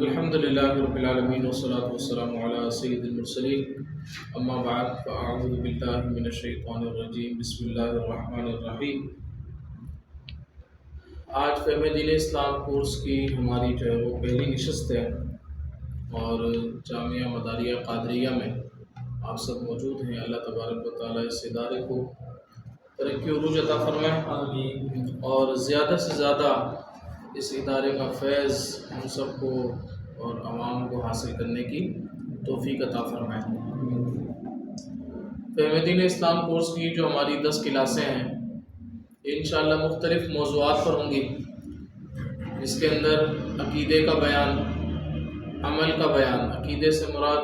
الحمدللہ رب العالمین والصلاة والسلام علی سید المرسلین اما بعد فاعوذ باللہ من الشیطان الرجیم بسم اللہ الرحمن الرحیم۔ آج فہم دین اسلام کورس کی ہماری جو ہے وہ پہلی نشست ہے اور جامعہ مداریہ قادریہ میں آپ سب موجود ہیں۔ اللہ تبارک و تعالیٰ اس ادارے کو ترقی عروج عطا فرمائے اور زیادہ سے زیادہ اس ادارے کا فیض ہم سب کو اور عوام کو حاصل کرنے کی توفیق عطا فرمائے۔ فہم دین اسلام کورس کی جو ہماری 10 کلاسیں ہیں انشاءاللہ مختلف موضوعات پر ہوں گی، جس کے اندر عقیدے کا بیان، عمل کا بیان۔ عقیدے سے مراد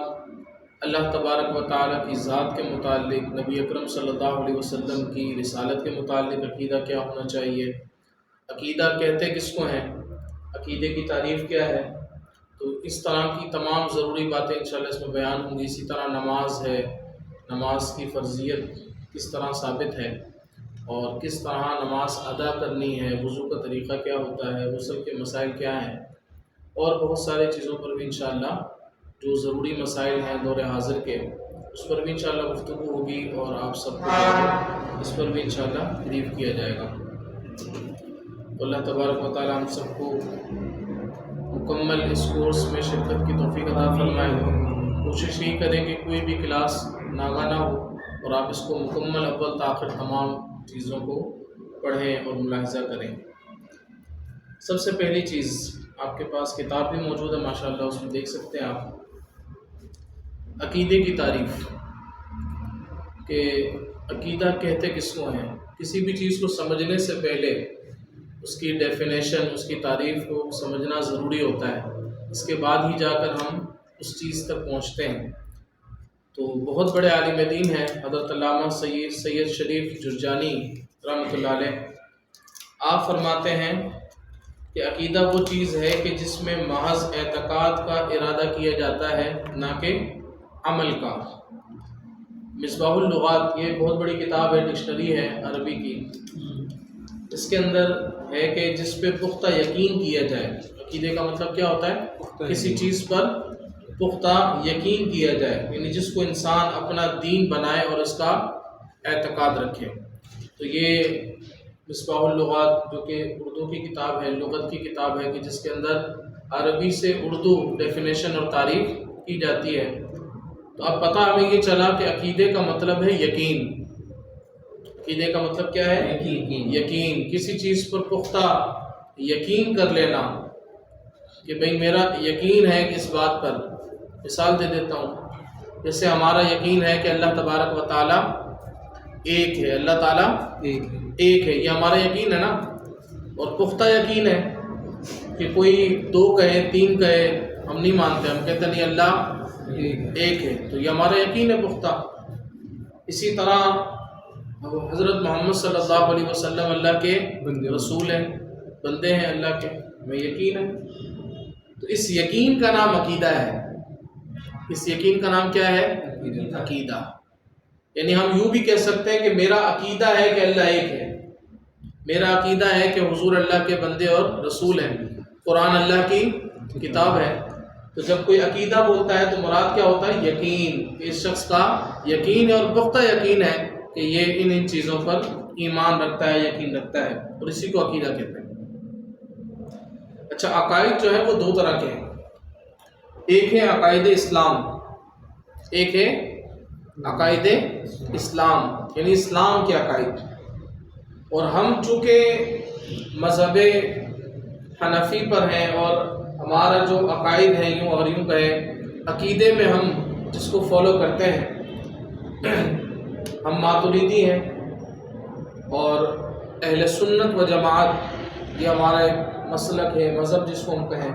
اللہ تبارک و تعالیٰ کی ذات کے متعلق، نبی اکرم صلی اللہ علیہ وسلم کی رسالت کے متعلق عقیدہ کیا ہونا چاہیے، عقیدہ کہتے کس کو ہیں، عقیدے کی تعریف کیا ہے۔ تو اس طرح کی تمام ضروری باتیں انشاءاللہ اس میں بیان ہوں گی۔ اسی طرح نماز ہے، نماز کی فرضیت کس طرح ثابت ہے اور کس طرح نماز ادا کرنی ہے، وضو کا طریقہ کیا ہوتا ہے، غسل کے مسائل کیا ہیں، اور بہت سارے چیزوں پر بھی انشاءاللہ جو ضروری مسائل ہیں دور حاضر کے، اس پر بھی انشاءاللہ گفتگو ہوگی اور آپ سب کو اس پر بھی انشاءاللہ بریف کیا جائے گا۔ اللہ تبارک و تعالیٰ ہم سب کو مکمل اس کورس میں شرکت کی توفیق عطا فرمائے۔ کوشش یہی کریں کہ کوئی بھی کلاس ناغہ نہ ہو اور آپ اس کو مکمل اول تا آخر تمام چیزوں کو پڑھیں اور ملاحظہ کریں۔ سب سے پہلی چیز، آپ کے پاس کتاب بھی موجود ہے ماشاءاللہ، اس میں دیکھ سکتے ہیں آپ، عقیدے کی تعریف، کہ عقیدہ کہتے کس کو ہیں۔ کسی بھی چیز کو سمجھنے سے پہلے اس کی ڈیفینیشن، اس کی تعریف کو سمجھنا ضروری ہوتا ہے، اس کے بعد ہی جا کر ہم اس چیز تک پہنچتے ہیں۔ تو بہت بڑے عالم دین ہیں حضرت علامہ سید شریف جرجانی رحمۃ اللہ علیہ، آپ فرماتے ہیں کہ عقیدہ وہ چیز ہے کہ جس میں محض اعتقاد کا ارادہ کیا جاتا ہے، نہ کہ عمل کا۔ مصباح اللغات، یہ بہت بڑی کتاب ہے، ڈکشنری ہے عربی کی، اس کے اندر ہے کہ جس پہ پختہ یقین کیا جائے۔ عقیدے کا مطلب کیا ہوتا ہے؟ کسی چیز پر پختہ یقین کیا جائے، یعنی جس کو انسان اپنا دین بنائے اور اس کا اعتقاد رکھے۔ تو یہ مصباح اللغات جو کہ اردو کی کتاب ہے، لغت کی کتاب ہے، کہ جس کے اندر عربی سے اردو ڈیفینیشن اور تعریف کی جاتی ہے۔ تو اب پتہ ہمیں یہ چلا کہ عقیدے کا مطلب ہے یقین۔ عقیدے کا مطلب کیا ہے؟ یقین، کسی چیز پر پختہ یقین کر لینا کہ بھئی میرا یقین ہے کہ اس بات پر۔ مثال دے دیتا ہوں، جیسے ہمارا یقین ہے کہ اللہ تبارک و تعالیٰ ایک ہے، اللہ تعالیٰ ایک ہے، یہ ہمارا یقین ہے نا۔ اور پختہ یقین ہے کہ کوئی 2 کہے 3 کہے، ہم نہیں مانتے، ہم کہتے نہیں اللہ ایک ہے، تو یہ ہمارا یقین ہے پختہ۔ اسی طرح حضرت محمد صلی اللہ علیہ وسلم اللہ کے رسول ہیں، بندے ہیں اللہ کے، ہمیں یقین ہے۔ تو اس یقین کا نام عقیدہ ہے۔ اس یقین کا نام کیا ہے؟ عقیدہ۔ یعنی ہم یوں بھی کہہ سکتے ہیں کہ میرا عقیدہ ہے کہ اللہ ایک ہے، میرا عقیدہ ہے کہ حضور اللہ کے بندے اور رسول ہیں، قرآن اللہ کی کتاب ہے۔ تو جب کوئی عقیدہ بولتا ہے تو مراد کیا ہوتا ہے؟ یقین۔ اس شخص کا یقین ہے اور پختہ یقین ہے کہ یہ ان چیزوں پر ایمان رکھتا ہے، یقین رکھتا ہے، اور اسی کو عقیدہ کہتے ہیں۔ اچھا، عقائد جو ہے وہ 2 طرح کے ہیں، ایک ہے عقائد اسلام، ایک ہے عقائد اسلام، یعنی اسلام کے عقائد۔ اور ہم چونکہ مذہب حنفی پر ہیں اور ہمارا جو عقائد ہیں یوں اور یوں کہیں، عقیدے میں ہم جس کو فالو کرتے ہیں، ہم ماتریدی ہیں اور اہل سنت و جماعت، یہ ہمارا ایک مسلک ہے، مذہب جس کو ہم کہیں،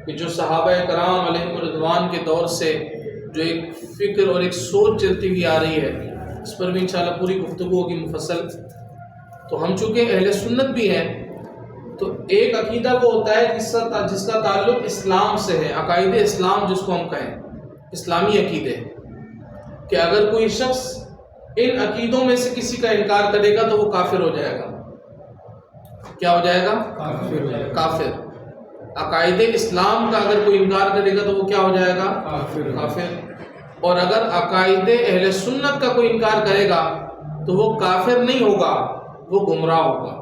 کہ جو صحابہ کرام علیہم رضوان کے دور سے جو ایک فکر اور ایک سوچ چلتی ہوئی آ رہی ہے، اس پر بھی انشاءاللہ پوری گفتگو ہوگی مفصل۔ تو ہم چونکہ اہل سنت بھی ہیں، تو ایک عقیدہ وہ ہوتا ہے جس کا تعلق اسلام سے ہے، عقائد اسلام جس کو ہم کہیں، اسلامی عقیدے، کہ اگر کوئی شخص ان عقیدوں میں سے کسی کا انکار کرے گا تو وہ کافر ہو جائے گا۔ کیا ہو جائے گا؟ کافر۔ عقائد اسلام کا اگر کوئی انکار کرے گا تو وہ کیا ہو جائے گا؟ کافر. اور اگر عقائد اہل سنت کا کوئی انکار کرے گا تو وہ کافر نہیں ہوگا، وہ گمراہ ہوگا.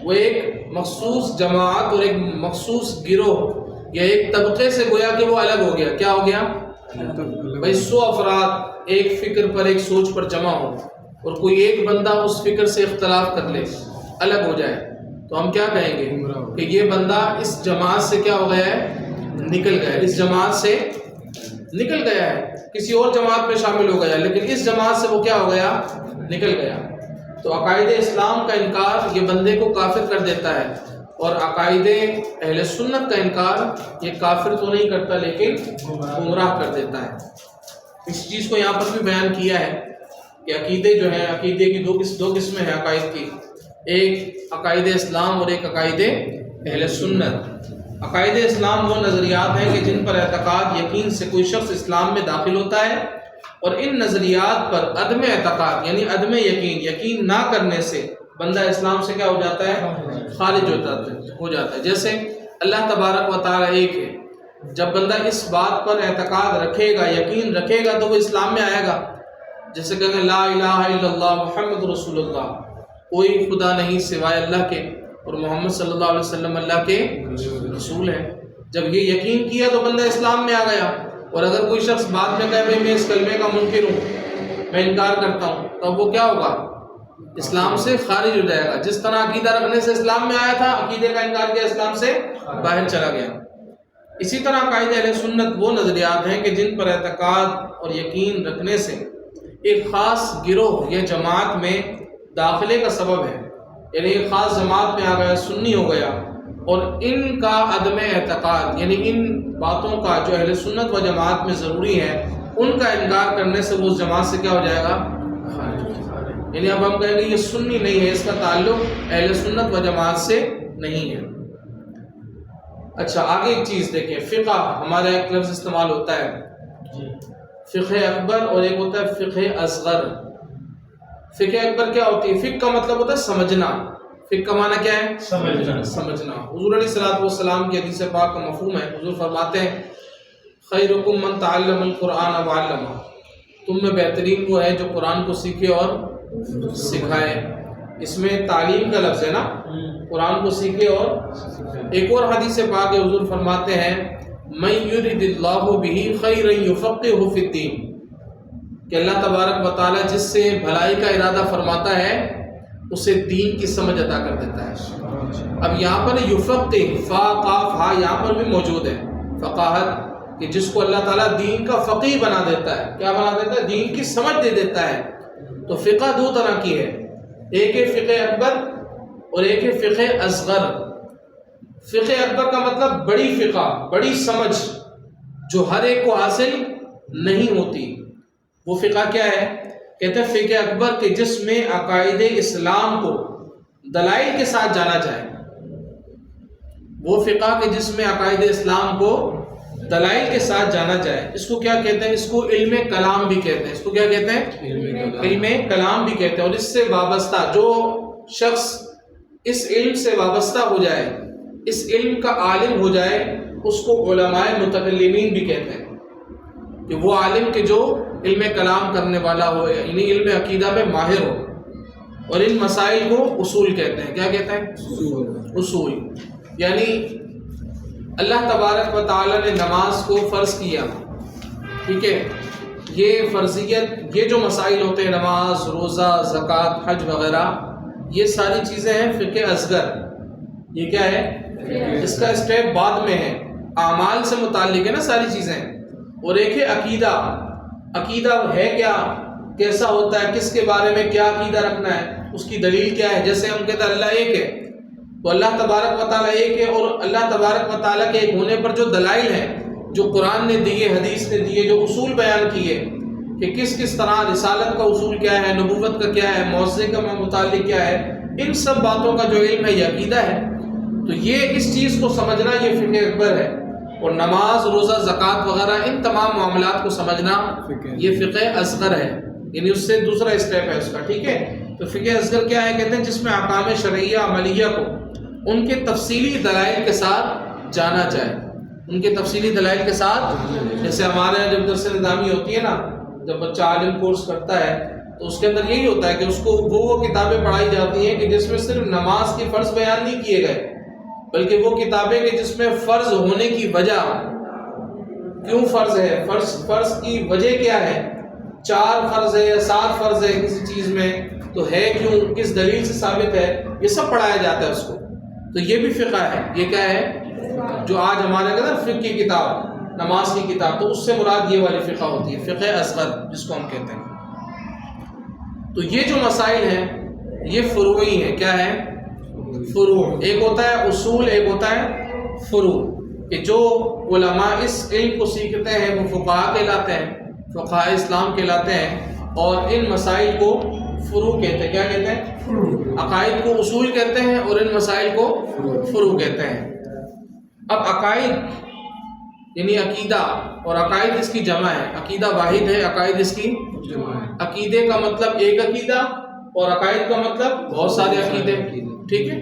وہ ایک مخصوص جماعت اور ایک مخصوص گروہ یا ایک طبقے سے گویا کہ وہ الگ ہو گیا. کیا ہو گیا؟ بھائی 100 افراد ایک فکر پر، ایک سوچ پر جمع ہو اور کوئی ایک بندہ اس فکر سے اختلاف کر لے، الگ ہو جائے، تو ہم کیا کہیں گے کہ یہ بندہ اس جماعت سے کیا ہو گیا ہے؟ نکل گیا. اس جماعت سے نکل گیا ہے، کسی اور جماعت میں شامل ہو گیا، لیکن اس جماعت سے وہ کیا ہو گیا؟ نکل گیا. تو عقائد اسلام کا انکار یہ بندے کو کافر کر دیتا ہے، اور عقائد اہل سنت کا انکار یہ کافر تو نہیں کرتا لیکن گمراہ کر دیتا ہے. اس چیز کو یہاں پر بھی بیان کیا ہے کہ عقیدے جو ہیں، عقیدے کی دو قسمیں ہیں عقائد کی، ایک عقائد اسلام اور ایک عقائد اہل سنت. عقائد اسلام وہ نظریات ہیں کہ جن پر اعتقاد یقین سے کوئی شخص اسلام میں داخل ہوتا ہے، اور ان نظریات پر عدم اعتقاد یعنی عدم یقین نہ کرنے سے بندہ اسلام سے کیا ہو جاتا ہے؟ خارج ہو جاتا ہے. جیسے اللہ تبارک و تعالی ایک ہے، جب بندہ اس بات پر اعتقاد رکھے گا، یقین رکھے گا تو وہ اسلام میں آئے گا. جیسے کہ لا الہ الا اللہ محمد رسول اللہ، کوئی خدا نہیں سوائے اللہ کے، اور محمد صلی اللہ علیہ وسلم اللہ کے رسول ہیں. جب یہ یقین کیا تو بندہ اسلام میں آ گیا. اور اگر کوئی شخص بعد میں کہے بھائی میں اس کلمے کا منکر ہوں، میں انکار کرتا ہوں، تب وہ کیا ہوگا؟ اسلام سے خارج ہو جائے گا. جس طرح عقیدہ رکھنے سے اسلام میں آیا تھا، عقیدے کا انکار کیا اسلام سے باہر چلا گیا. اسی طرح عقائد اہل سنت وہ نظریات ہیں کہ جن پر اعتقاد اور یقین رکھنے سے ایک خاص گروہ یا جماعت میں داخلے کا سبب ہے، یعنی ایک خاص جماعت میں آ گیا، سنی ہو گیا، اور ان کا عدم اعتقاد یعنی ان باتوں کا جو اہل سنت و جماعت میں ضروری ہے ان کا انکار کرنے سے وہ اس جماعت سے کیا ہو جائے گا؟ یعنی اب ہم کہیں گے یہ سنی نہیں ہے، اس کا تعلق اہل سنت و جماعت سے نہیں ہے. اچھا آگے ایک چیز دیکھیں، فقہ ہمارا ایک لفظ استعمال ہوتا ہے فقہ اکبر اور ایک ہوتا ہے فقہ اصغر. فقہ اکبر کیا ہوتی ہے؟ فقہ کا مطلب ہوتا ہے سمجھنا. فقہ کا معنی کیا ہے؟ سمجھنا. حضور علیہ الصلوۃ والسلام کی حدیث پاک کا مفہوم ہے، حضور فرماتے ہیں خیرکم من تعلم القرآن وعلمہ، تم میں بہترین وہ ہے جو قرآن کو سیکھے اور سکھائے. اس میں تعلیم کا لفظ ہے نا، قرآن کو سیکھے. اور ایک اور حدیث پاک ہے، حضور فرماتے ہیں من یرد اللہ بہ خیرا یفقہہ فی الدین، کہ اللہ تبارک و تعالی جس سے بھلائی کا ارادہ فرماتا ہے اسے دین کی سمجھ عطا کر دیتا ہے. اب یہاں پر یفقہ، فا قاف ہا یہاں پر بھی موجود ہے، فقاہت، کہ جس کو اللہ تعالیٰ دین کا فقیہ بنا دیتا ہے. کیا بنا دیتا ہے؟ دین کی سمجھ دے دیتا ہے. تو فقہ دو طرح کی ہے، ایک ہے فقہ اکبر اور ایک ہے فقہ اصغر. فقہ اکبر کا مطلب بڑی فقہ، بڑی سمجھ جو ہر ایک کو حاصل نہیں ہوتی. وہ فقہ کیا ہے؟ کہتے ہیں فقہ اکبر کہ جس میں عقائد اسلام کو دلائل کے ساتھ جانا جائے. وہ فقہ کہ جس میں عقائد اسلام کو دلائل کے ساتھ جانا جائے. اس کو کیا کہتے ہیں؟ اس کو علم کلام بھی کہتے ہیں. اس کو کیا کہتے ہیں؟ علم کلام بھی کہتے ہیں. اور اس سے وابستہ جو شخص اس علم سے وابستہ ہو جائے، اس علم کا عالم ہو جائے، اس کو علماء متکلمین بھی کہتے ہیں. کہ وہ عالم کہ جو علم کلام کرنے والا ہو، یعنی علم عقیدہ میں ماہر ہو. اور ان مسائل کو اصول کہتے ہیں. کیا کہتے ہیں؟ اصول. یعنی اللہ تبارک و تعالی نے نماز کو فرض کیا، ٹھیک ہے، یہ فرضیت، یہ جو مسائل ہوتے ہیں نماز، روزہ، زکوٰۃ، حج وغیرہ، یہ ساری چیزیں ہیں فقہ اصغر. یہ کیا ہے؟ اس کا اسٹیپ بعد میں ہے، اعمال سے متعلق ہے نا ساری چیزیں. اور ایک ہے عقیدہ. عقیدہ ہے کیا، کیسا ہوتا ہے، کس کے بارے میں کیا عقیدہ رکھنا ہے، اس کی دلیل کیا ہے. جیسے ہم کہتے ہیں اللہ ایک ہے، تو اللہ تبارک و تعالیٰ ایک ہے، اور اللہ تبارک و تعالیٰ کے ایک ہونے پر جو دلائل ہیں، جو قرآن نے دیے، حدیث نے دیے، جو اصول بیان کیے کہ کس کس طرح رسالت کا اصول کیا ہے، نبوت کا کیا ہے، معجزے کا متعلق کیا ہے، ان سب باتوں کا جو علم ہے یہ عقیدہ ہے. تو یہ اس چیز کو سمجھنا یہ فقہ اکبر ہے. اور نماز، روزہ، زکوٰۃ وغیرہ ان تمام معاملات کو سمجھنا یہ فقہ اصغر ہے، یعنی اس سے دوسرا اسٹیپ ہے اس کا. ٹھیک ہے، تو فقہ اصغر کیا ہے؟ کہتے ہیں جس میں احکام شرعیہ عملیہ کو ان کے تفصیلی دلائل کے ساتھ جانا جائے، ان کے تفصیلی دلائل کے ساتھ. جیسے ہمارے یہاں جب درس نظامی ہوتی ہے نا، جب بچہ عالم کورس کرتا ہے تو اس کے اندر یہی ہوتا ہے کہ اس کو وہ کتابیں پڑھائی جاتی ہیں کہ جس میں صرف نماز کے فرض بیان نہیں کیے گئے، بلکہ وہ کتابیں کہ جس میں فرض ہونے کی وجہ، کیوں فرض ہے، فرض کی وجہ کیا ہے، 4 فرض ہے یا 7 فرض ہے کسی چیز میں تو ہے کیوں، کس دلیل سے ثابت ہے، یہ سب پڑھایا جاتا ہے اس کو. تو یہ بھی فقہ ہے. یہ کیا ہے جو آج ہمارے اندر فقہ کی کتاب، نماز کی کتاب، تو اس سے مراد یہ والی فقہ ہوتی ہے، فقہ اصغر جس کو ہم کہتے ہیں. تو یہ جو مسائل ہیں یہ فروعی ہیں. کیا ہے؟ فروع. ایک ہوتا ہے اصول، ایک ہوتا ہے فروع. کہ جو علماء اس علم کو سیکھتے ہیں وہ فقہاء کہلاتے ہیں، فقہاء اسلام کہلاتے ہیں، اور ان مسائل کو فروع کہتے ہیں. کیا کہتے ہیں؟ عقائد کو اصول کہتے ہیں اور ان مسائل کو فروع کہتے ہیں. اب عقائد یعنی عقیدہ، اور عقائد اس کی جمع ہے. عقیدہ واحد ہے، عقائد اس کی جمع ہے. عقیدے کا مطلب ایک عقیدہ اور عقائد کا مطلب بہت سارے عقیدے. ٹھیک ہے؟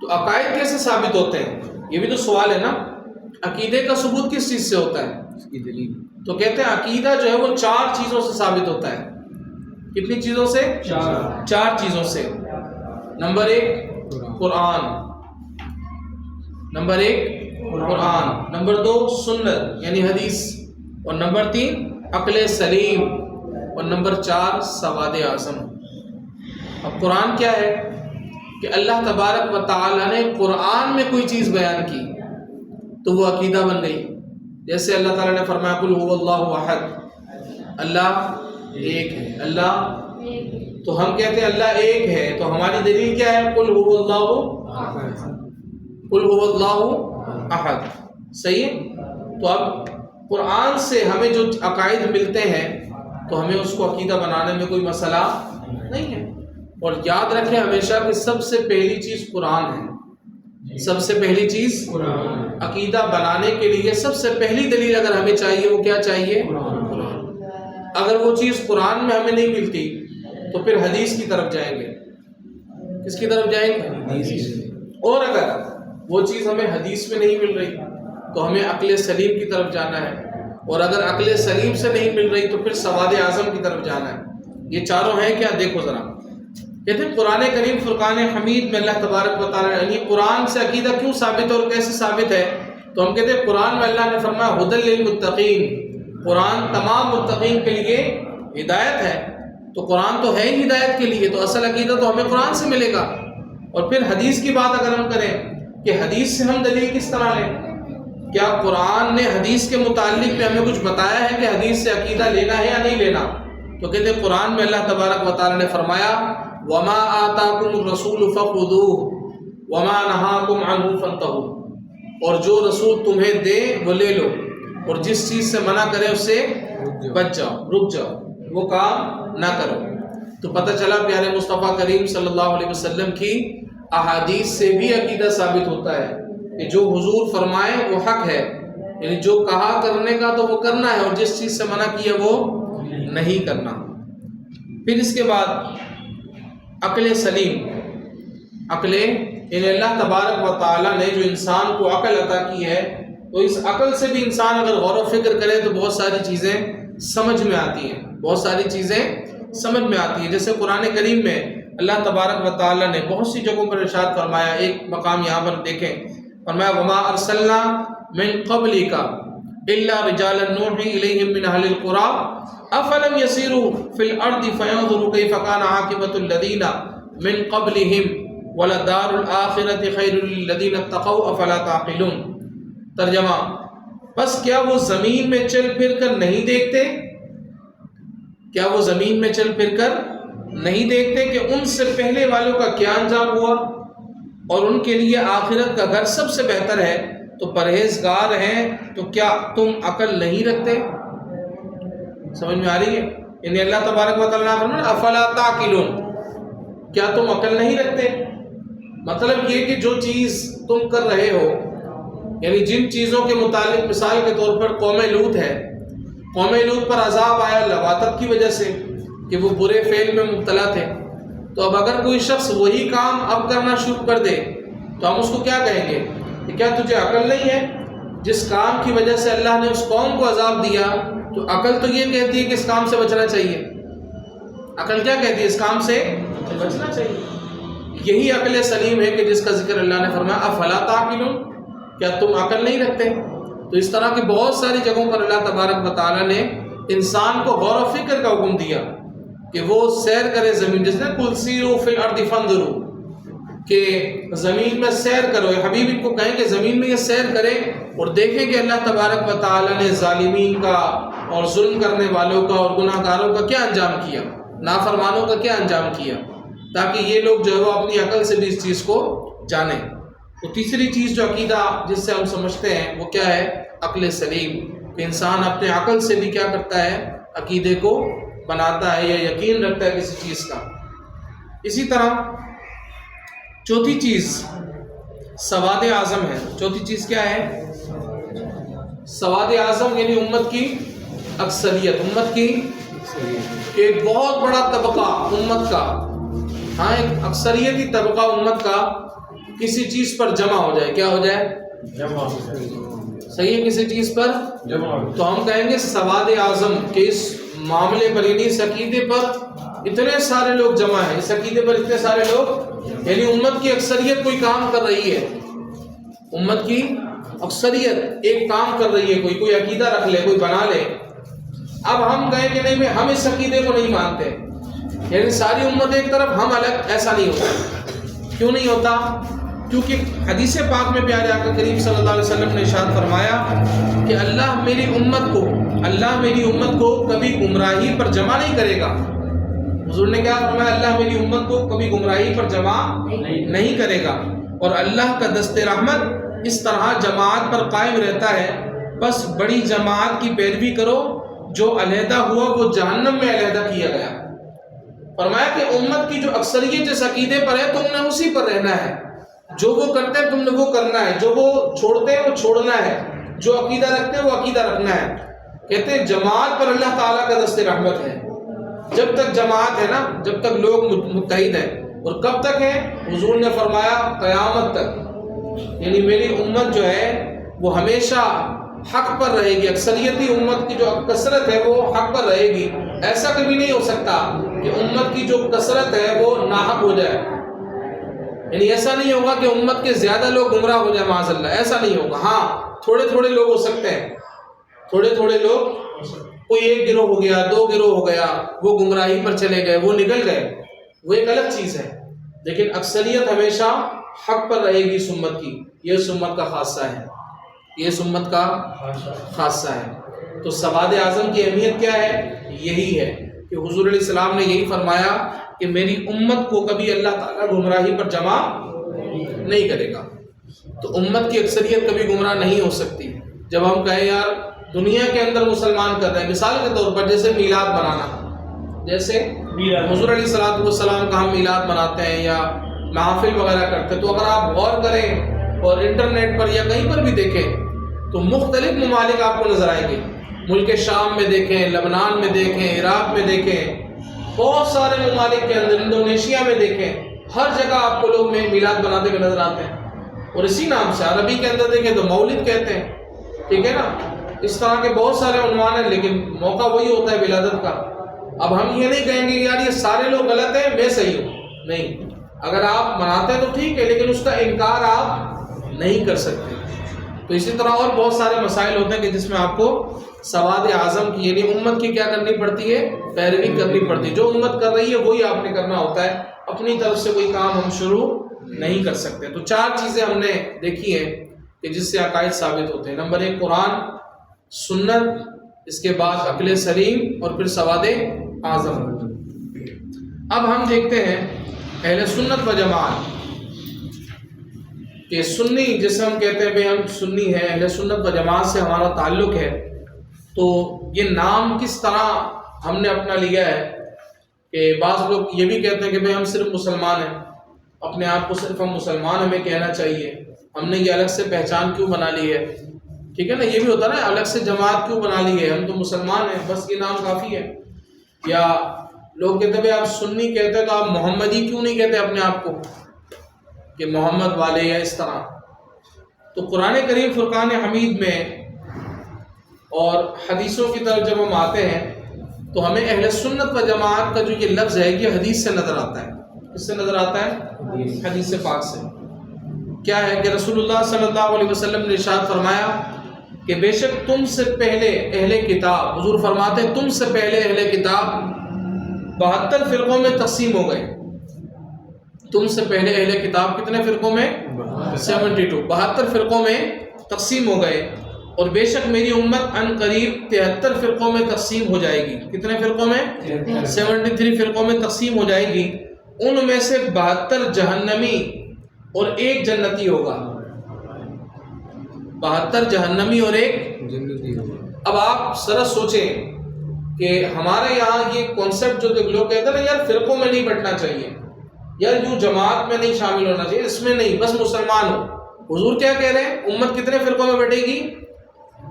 تو عقائد کیسے ثابت ہوتے ہیں، یہ بھی تو سوال ہے نا. عقیدے کا ثبوت کس چیز سے ہوتا ہے؟ اس کی دلیل. تو کہتے ہیں عقیدہ جو ہے وہ 4 چیزوں سے ثابت ہوتا ہے. کتنی چیزوں سے؟ 4 چیزوں سے. نمبر 1 قرآن، نمبر 1 قرآن، نمبر 2 سنت یعنی حدیث، اور نمبر 3 عقل سلیم، اور نمبر 4 سواد اعظم. اب قرآن کیا ہے کہ اللہ تبارک و تعالی نے قرآن میں کوئی چیز بیان کی تو وہ عقیدہ بن گئی. جیسے اللہ تعالیٰ نے فرمایا قل هو اللہ احد، اللہ ایک ہے. اللہ، تو ہم کہتے ہیں اللہ ایک ہے، تو ہماری دلیل کیا ہے؟ قل هو اللہ، قل هو اللہ احد. صحیح ہے؟ تو اب قرآن سے ہمیں جو عقائد ملتے ہیں تو ہمیں اس کو عقیدہ بنانے میں کوئی مسئلہ نہیں ہے. اور یاد رکھیں ہمیشہ کہ سب سے پہلی چیز قرآن ہے. سب سے پہلی چیز عقیدہ بنانے کے لیے سب سے پہلی دلیل اگر ہمیں چاہیے وہ کیا چاہیے؟ قرآن. اگر وہ چیز قرآن میں ہمیں نہیں ملتی تو پھر حدیث کی طرف جائیں گے. کس کی طرف جائیں گے؟ اور اگر وہ چیز ہمیں حدیث میں نہیں مل رہی تو ہمیں عقل سلیم کی طرف جانا ہے، اور اگر عقل سلیم سے نہیں مل رہی تو پھر سواد اعظم کی طرف جانا ہے. یہ چاروں ہیں کیا؟ دیکھو ذرا. کہتے ہیں قرآن کریم فرقان حمید میں اللہ تبارک و تعالیٰ یعنی قرآن سے عقیدہ کیوں ثابت اور کیسے ثابت ہے، تو ہم کہتے ہیں قرآن میں اللہ نے فرمایا ھدی للمتقین، قرآن تمام متقین کے لیے ہدایت ہے. تو قرآن تو ہے ہی ہدایت کے لیے، تو اصل عقیدہ تو ہمیں قرآن سے ملے گا. اور پھر حدیث کی بات اگر ہم کریں کہ حدیث سے ہم دلیل کس طرح لیں، کیا قرآن نے حدیث کے متعلق میں ہمیں کچھ بتایا ہے کہ حدیث سے عقیدہ لینا ہے یا نہیں لینا؟ تو کہتے ہیں قرآن میں اللہ تبارک و تعالیٰ نے فرمایا وَمَا آتَاكُمُ الرَّسُولُ فَخُذُوهُ وَمَا نَهَاكُمْ عَنْهُ فَانْتَهُوا. اور جو رسول تمہیں دے وہ لے لو، اور جس چیز سے منع کرے اس سے بچ جاؤ، رک جاؤ، وہ کام نہ کرو. تو پتہ چلا پیارے مصطفیٰ کریم صلی اللہ علیہ وسلم کی احادیث سے بھی عقیدہ ثابت ہوتا ہے کہ جو حضور فرمائے وہ حق ہے، یعنی جو کہا کرنے کا تو وہ کرنا ہے، اور جس چیز سے منع کیا وہ نہیں کرنا. پھر اس کے بعد عقل سلیم. عقل یعنی اللہ تبارک و تعالیٰ نے جو انسان کو عقل عطا کی ہے تو اس عقل سے بھی انسان اگر غور و فکر کرے تو بہت ساری چیزیں سمجھ میں آتی ہیں، بہت ساری چیزیں سمجھ میں آتی ہیں. جیسے قرآن کریم میں اللہ تبارک و تعالیٰ نے بہت سی جگہوں پر ارشاد فرمایا. ایک مقام یہاں پر دیکھیں، فرمایا وما ارسلنا من قبلک الا رجالا نوحی الیہم من اہل القری افلم یسیروا فی الارض فینظروا کیف کان عاقبۃ الذین من قبلہم ولدار الآخرۃ خیر للذین اتقوا افلا تعقلون. ترجمہ، بس کیا وہ زمین میں چل پھر کر نہیں دیکھتے، کیا وہ زمین میں چل پھر کر نہیں دیکھتے کہ ان سے پہلے والوں کا کیا انجام ہوا، اور ان کے لیے آخرت کا گھر سب سے بہتر ہے، تو پرہیزگار ہیں، تو کیا تم عقل نہیں رکھتے؟ سمجھ میں آ رہی ہے؟ یعنی اللہ تبارک و تعالیٰ نے فرمایا افلا تعقلون، کیا تم عقل نہیں رکھتے؟ مطلب یہ کہ جو چیز تم کر رہے ہو، یعنی جن چیزوں کے متعلق مثال کے طور پر قوم لوط ہے، قوم لوط پر عذاب آیا لواطت کی وجہ سے کہ وہ برے فعل میں مبتلا تھے. تو اب اگر کوئی شخص وہی کام اب کرنا شروع کر دے تو ہم اس کو کیا کہیں گے؟ کہ کیا تجھے عقل نہیں ہے؟ جس کام کی وجہ سے اللہ نے اس قوم کو عذاب دیا تو عقل تو یہ کہتی ہے کہ اس کام سے بچنا چاہیے. عقل کیا کہتی ہے؟ اس کام سے بچنا چاہیے. یہی عقل سلیم ہے کہ جس کا ذکر اللہ نے فرمایا افلا تعقلون، کیا تم عقل نہیں رکھتے؟ تو اس طرح کی بہت ساری جگہوں پر اللہ تبارک و تعالیٰ نے انسان کو غور و فکر کا حکم دیا کہ وہ سیر کرے زمین، جس نے قل سیروا فی الارض فانظروا، کہ زمین میں سیر کرو. حبیب ان کو کہیں کہ زمین میں یہ سیر کریں اور دیکھیں کہ اللہ تبارک و تعالیٰ نے ظالمین کا اور ظلم کرنے والوں کا اور گناہ گاروں کا کیا انجام کیا، نافرمانوں کا کیا انجام کیا، تاکہ یہ لوگ جو ہے وہ اپنی عقل سے بھی اس چیز کو جانیں. تو تیسری چیز جو عقیدہ جس سے ہم سمجھتے ہیں وہ کیا ہے؟ عقل سلیم، کہ انسان اپنے عقل سے بھی کیا کرتا ہے؟ عقیدے کو بناتا ہے یا یقین رکھتا ہے کسی چیز کا. اسی طرح چوتھی چیز سواد اعظم ہے. چوتھی چیز کیا ہے؟ سواد اعظم یعنی امت کی اکثریت، امت کی ایک بہت بڑا طبقہ امت کا، ہاں ایک اکثریتی طبقہ امت کا کسی چیز پر جمع ہو جائے. کیا ہو جائے؟ جمع. صحیح ہے، کسی چیز پر جمع. تو ہم کہیں گے سواد اعظم کہ اس معاملے پر یعنی اس عقیدے پر اتنے سارے لوگ جمع ہیں، اس عقیدے پر اتنے سارے لوگ، یعنی امت کی اکثریت کوئی کام کر رہی ہے، امت کی اکثریت ایک کام کر رہی ہے، کوئی عقیدہ رکھ لے، کوئی بنا لے. اب ہم کہیں کہ نہیں ہم اس عقیدے کو نہیں مانتے، یعنی ساری امت ایک طرف ہم الگ، ایسا نہیں ہوتا. کیوں نہیں ہوتا؟ کیونکہ حدیث پاک میں پیارے آقا کریم صلی اللہ علیہ وسلم نے ارشاد فرمایا کہ اللہ میری امت کو کبھی گمراہی پر جمع نہیں کرے گا. حضور نے کیا فرمایا؟ اللہ میری امت کو کبھی گمراہی پر جمع نہیں کرے گا، اور اللہ کا دست رحمت اس طرح جماعت پر قائم رہتا ہے. بس بڑی جماعت کی پیروی کرو، جو علیحدہ ہوا وہ جہنم میں علیحدہ کیا گیا. فرمایا کہ امت کی جو اکثریت جس عقیدے پر ہے تم نے اسی پر رہنا ہے، جو وہ کرتے ہیں تم نے وہ کرنا ہے، جو وہ چھوڑتے ہیں وہ چھوڑنا ہے، جو عقیدہ رکھتے ہیں وہ عقیدہ رکھنا ہے. کہتے ہیں جماعت پر اللہ تعالیٰ کا دست رحمت ہے. جب تک جماعت ہے نا، جب تک لوگ متحد ہیں. اور کب تک ہے؟ حضور نے فرمایا قیامت تک. یعنی میری امت جو ہے وہ ہمیشہ حق پر رہے گی، اکثریتی امت کی جو کثرت ہے وہ حق پر رہے گی. ایسا کبھی نہیں ہو سکتا کہ امت کی جو کثرت ہے وہ ناحق ہو جائے، یعنی ایسا نہیں ہوگا کہ امت کے زیادہ لوگ گمراہ ہو جائے، معاذ اللہ، ایسا نہیں ہوگا. ہاں تھوڑے تھوڑے لوگ ہو سکتے ہیں، تھوڑے تھوڑے لوگ، کوئی ایک گروہ ہو گیا، دو گروہ ہو گیا، وہ گمراہی پر چلے گئے، وہ نکل گئے، وہ ایک الگ چیز ہے. لیکن اکثریت ہمیشہ حق پر رہے گی اس امت کی. یہ اس امت کا خاصہ ہے، یہ اس امت کا خاصہ ہے. تو سواد اعظم کی اہمیت کیا ہے؟ یہی ہے کہ حضور علیہ السلام نے یہی فرمایا کہ میری امت کو کبھی اللہ تعالیٰ گمراہی پر جمع نہیں کرے گا. تو امت کی اکثریت کبھی گمراہ نہیں ہو سکتی. جب ہم کہیں یار دنیا کے اندر مسلمان کر رہے ہیں، مثال کے طور پر جیسے میلاد منانا، جیسے حضور علیہ السلام کا ہم میلاد مناتے ہیں یا محافل وغیرہ کرتے ہیں، تو اگر آپ غور کریں اور انٹرنیٹ پر یا کہیں پر بھی دیکھیں تو مختلف ممالک آپ کو نظر آئیں گے. ملک شام میں دیکھیں، لبنان میں دیکھیں، عراق میں دیکھیں، بہت سارے ممالک کے اندر، انڈونیشیا میں دیکھیں، ہر جگہ آپ کو لوگ میلاد بناتے ہوئے نظر آتے ہیں. اور اسی نام سے عربی کے اندر دیکھیں تو مولد کہتے ہیں، ٹھیک ہے نا. اس طرح کے بہت سارے عنوان ہیں، لیکن موقع وہی ہوتا ہے ولادت کا. اب ہم یہ نہیں کہیں گے یار یہ سارے لوگ غلط ہیں میں صحیح ہوں، نہیں. اگر آپ مناتے ہیں تو ٹھیک ہے، لیکن اس کا انکار آپ نہیں کر سکتے. تو اسی طرح اور بہت سارے مسائل ہوتے ہیں کہ جس میں آپ کو سواد اعظم کی یعنی امت کی کیا کرنی پڑتی ہے؟ پیروی کرنی پڑتی ہے. جو امت کر رہی ہے وہی آپ نے کرنا ہوتا ہے، اپنی طرف سے کوئی کام ہم شروع نہیں کر سکتے. تو چار چیزیں ہم نے دیکھی ہیں کہ جس سے عقائد ثابت ہوتے ہیں. نمبر 1 قرآن، سنت، اس کے بعد عقل سلیم، اور پھر سواد اعظم. اب ہم دیکھتے ہیں اہل سنت و جماعت کہ سنی جسے ہم کہتے ہیں بھائی ہم سنی ہیں، اہل سنت و جماعت سے ہمارا تعلق ہے. تو یہ نام کس طرح ہم نے اپنا لیا ہے کہ بعض لوگ یہ بھی کہتے ہیں کہ بھائی ہم صرف مسلمان ہیں، اپنے آپ کو صرف ہم مسلمان ہمیں کہنا چاہیے. ہم نے یہ الگ سے پہچان کیوں بنا لی ہے؟ ٹھیک ہے نا، یہ بھی ہوتا ہے نا، الگ سے جماعت کیوں بنا لی ہے؟ ہم تو مسلمان ہیں، بس یہ نام کافی ہے. یا لوگ کہتے ہیں بھائی آپ سنی کہتے ہیں تو آپ محمدی کیوں نہیں کہتے اپنے آپ کو کہ محمد والے یا اس طرح؟ تو قرآن کریم فرقان حمید میں اور حدیثوں کی طرف جب ہم آتے ہیں تو ہمیں اہل سنت و جماعت کا جو یہ لفظ ہے یہ حدیث سے نظر آتا ہے. کس سے نظر آتا ہے؟ حدیث پاک سے. کیا ہے کہ رسول اللہ صلی اللہ علیہ وسلم نے ارشاد فرمایا کہ بے شک تم سے پہلے اہل کتاب، حضور فرماتے ہیں تم سے پہلے اہل کتاب 72 فرقوں میں تقسیم ہو گئے. تم سے پہلے اہل کتاب کتنے فرقوں میں؟ 72 فرقوں میں تقسیم ہو گئے. اور بے شک میری امت ان قریب 73 فرقوں میں تقسیم ہو جائے گی. کتنے فرقوں میں؟ 73 فرقوں میں تقسیم ہو جائے گی. ان میں سے 72 جہنمی اور ایک جنتی ہوگا. 72 جہنمی اور ایک جنتی ہوگا. اب آپ ذرا سوچیں کہ ہمارے یہاں یہ کانسیپٹ جو لوگ کہتے ہیں نا یار فرقوں میں نہیں بٹنا چاہیے، یار یوں جماعت میں نہیں شامل ہونا چاہیے، اس میں نہیں، بس مسلمان ہو. حضور کیا کہہ رہے ہیں؟ امت کتنے فرقوں میں بٹے گی؟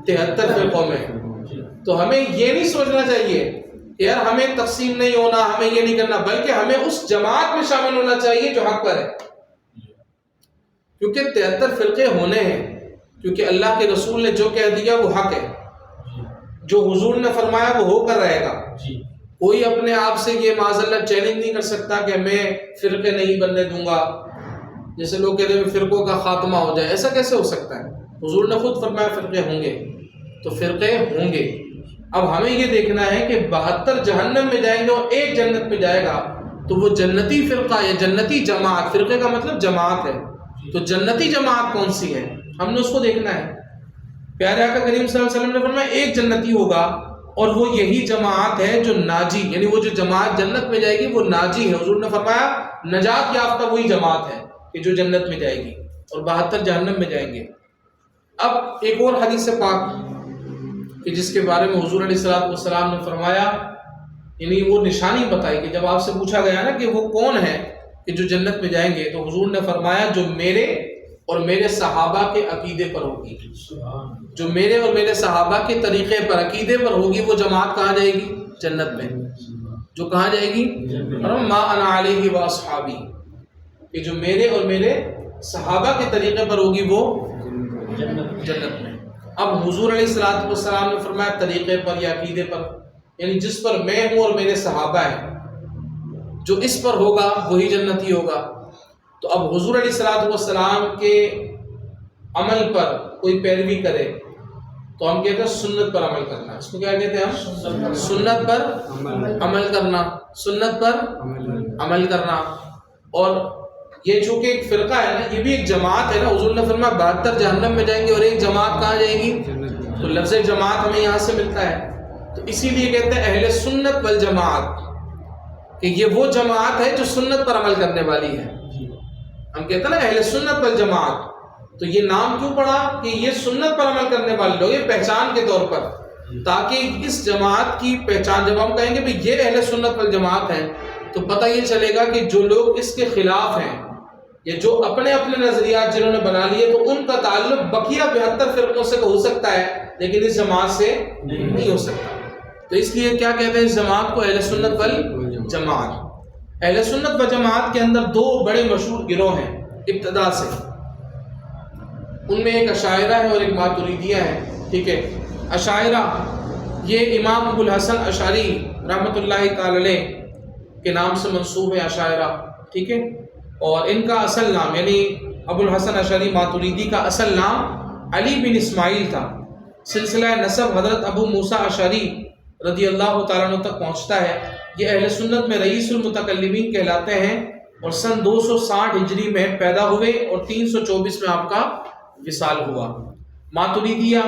73 فرقوں میں. تو ہمیں یہ نہیں سوچنا چاہیے یار ہمیں تقسیم نہیں ہونا، ہمیں یہ نہیں کرنا، بلکہ ہمیں اس جماعت میں شامل ہونا چاہیے جو حق پر ہے. کیونکہ 73 فرقے ہونے ہیں، کیونکہ اللہ کے رسول نے جو کہہ دیا وہ حق ہے، جو حضور نے فرمایا وہ ہو کر رہے گا. کوئی اپنے آپ سے یہ معاذ اللہ چیلنج نہیں کر سکتا کہ میں فرقے نہیں بننے دوں گا. جیسے لوگ کہتے ہیں فرقوں کا خاتمہ ہو جائے، ایسا کیسے ہو سکتا ہے؟ حضور نے خود فرمایا فرقے ہوں گے، تو فرقے ہوں گے. اب ہمیں یہ دیکھنا ہے کہ 72 جہنم میں جائیں گے اور ایک جنت میں جائے گا، تو وہ جنتی فرقہ یا جنتی جماعت، فرقے کا مطلب جماعت ہے، تو جنتی جماعت کون سی ہے ہم نے اس کو دیکھنا ہے. پیارے آقا کریم صلی اللہ علیہ وسلم نے فرمایا ایک جنتی ہوگا، اور وہ یہی جماعت ہے جو ناجی، یعنی وہ جو جماعت جنت میں جائے گی وہ ناجی ہے. حضور نے فرمایا نجات یافتہ وہی جماعت ہے کہ جو جنت میں جائے گی، اور 72 جہنم میں جائیں گے. اب ایک اور حدیث پاک کہ جس کے بارے میں حضور علیہ السلام نے فرمایا، یعنی وہ نشانی بتائی کہ جب آپ سے پوچھا گیا نا کہ وہ کون ہے کہ جو جنت میں جائیں گے، تو حضور نے فرمایا جو میرے اور میرے صحابہ کے عقیدے پر ہوگی، جو میرے اور میرے صحابہ کے طریقے پر عقیدے پر ہوگی، وہ جماعت کہاں جائے گی؟ جنت میں. جو کہاں جائے گی؟ ما انا علیہ و اصحابی، کہ جو میرے اور میرے صحابہ کے طریقے پر ہوگی وہ جنت میں. اب حضور علیہ السلام نے فرمایا طریقے پر یا عقیدے پر، یعنی جس پر میں ہوں اور میرے صحابہ ہیں، جو اس پر ہوگا وہی جنتی ہوگا. تو اب حضور علیہ السلام کے عمل پر کوئی پیروی کرے تو ہم کہتے ہیں سنت پر عمل کرنا. اس کو کیا کہتے ہیں ہم؟ سنت پر عمل کرنا، سنت پر عمل کرنا. اور یہ چونکہ ایک فرقہ ہے نا، یہ بھی ایک جماعت ہے نا. حضور نے فرمایا 72 جہنم میں جائیں گے اور ایک جماعت کہاں جائے گی؟ تو لفظ جماعت ہمیں یہاں سے ملتا ہے. تو اسی لیے کہتے ہیں اہل سنت والجماعت، کہ یہ وہ جماعت ہے جو سنت پر عمل کرنے والی ہے. ہم کہتے ہیں نا اہل سنت والجماعت، تو یہ نام کیوں پڑا کہ یہ سنت پر عمل کرنے والے لوگ، یہ پہچان کے طور پر، تاکہ اس جماعت کی پہچان جب ہم کہیں گے کہ یہ اہل سنت والجماعت ہے تو پتہ یہ چلے گا کہ جو لوگ اس کے خلاف ہیں یا جو اپنے اپنے نظریات جنہوں نے بنا لیے، تو ان کا تعلق بقیہ 72 فرقوں سے ہو سکتا ہے لیکن اس جماعت سے نہیں ہو سکتا. تو اس لیے کیا کہتے ہیں اس جماعت کو؟ اہل سنت والجماعت. اہل سنت و جماعت کے اندر دو بڑے مشہور گروہ ہیں ابتدا سے. ان میں ایک اشاعرہ ہے اور ایک ماتریدیہ ہے. ٹھیک ہے، اشاعرہ یہ امام ابو الحسن اشعری رحمۃ اللہ تعالی علیہ کے نام سے منسوب ہے اشاعرہ. ٹھیک ہے، اور ان کا اصل نام یعنی ابو الحسن اشعری ماتریدی کا اصل نام علی بن اسماعیل تھا. سلسلہ نسب حضرت ابو موسیٰ اشعری رضی اللہ تعالیٰ عنہ تک پہنچتا ہے. یہ اہل سنت میں رئیس المتکلمین کہلاتے ہیں، اور سن 260 ہجری میں پیدا ہوئے اور 324 میں آپ کا وصال ہوا. ماتریدیہ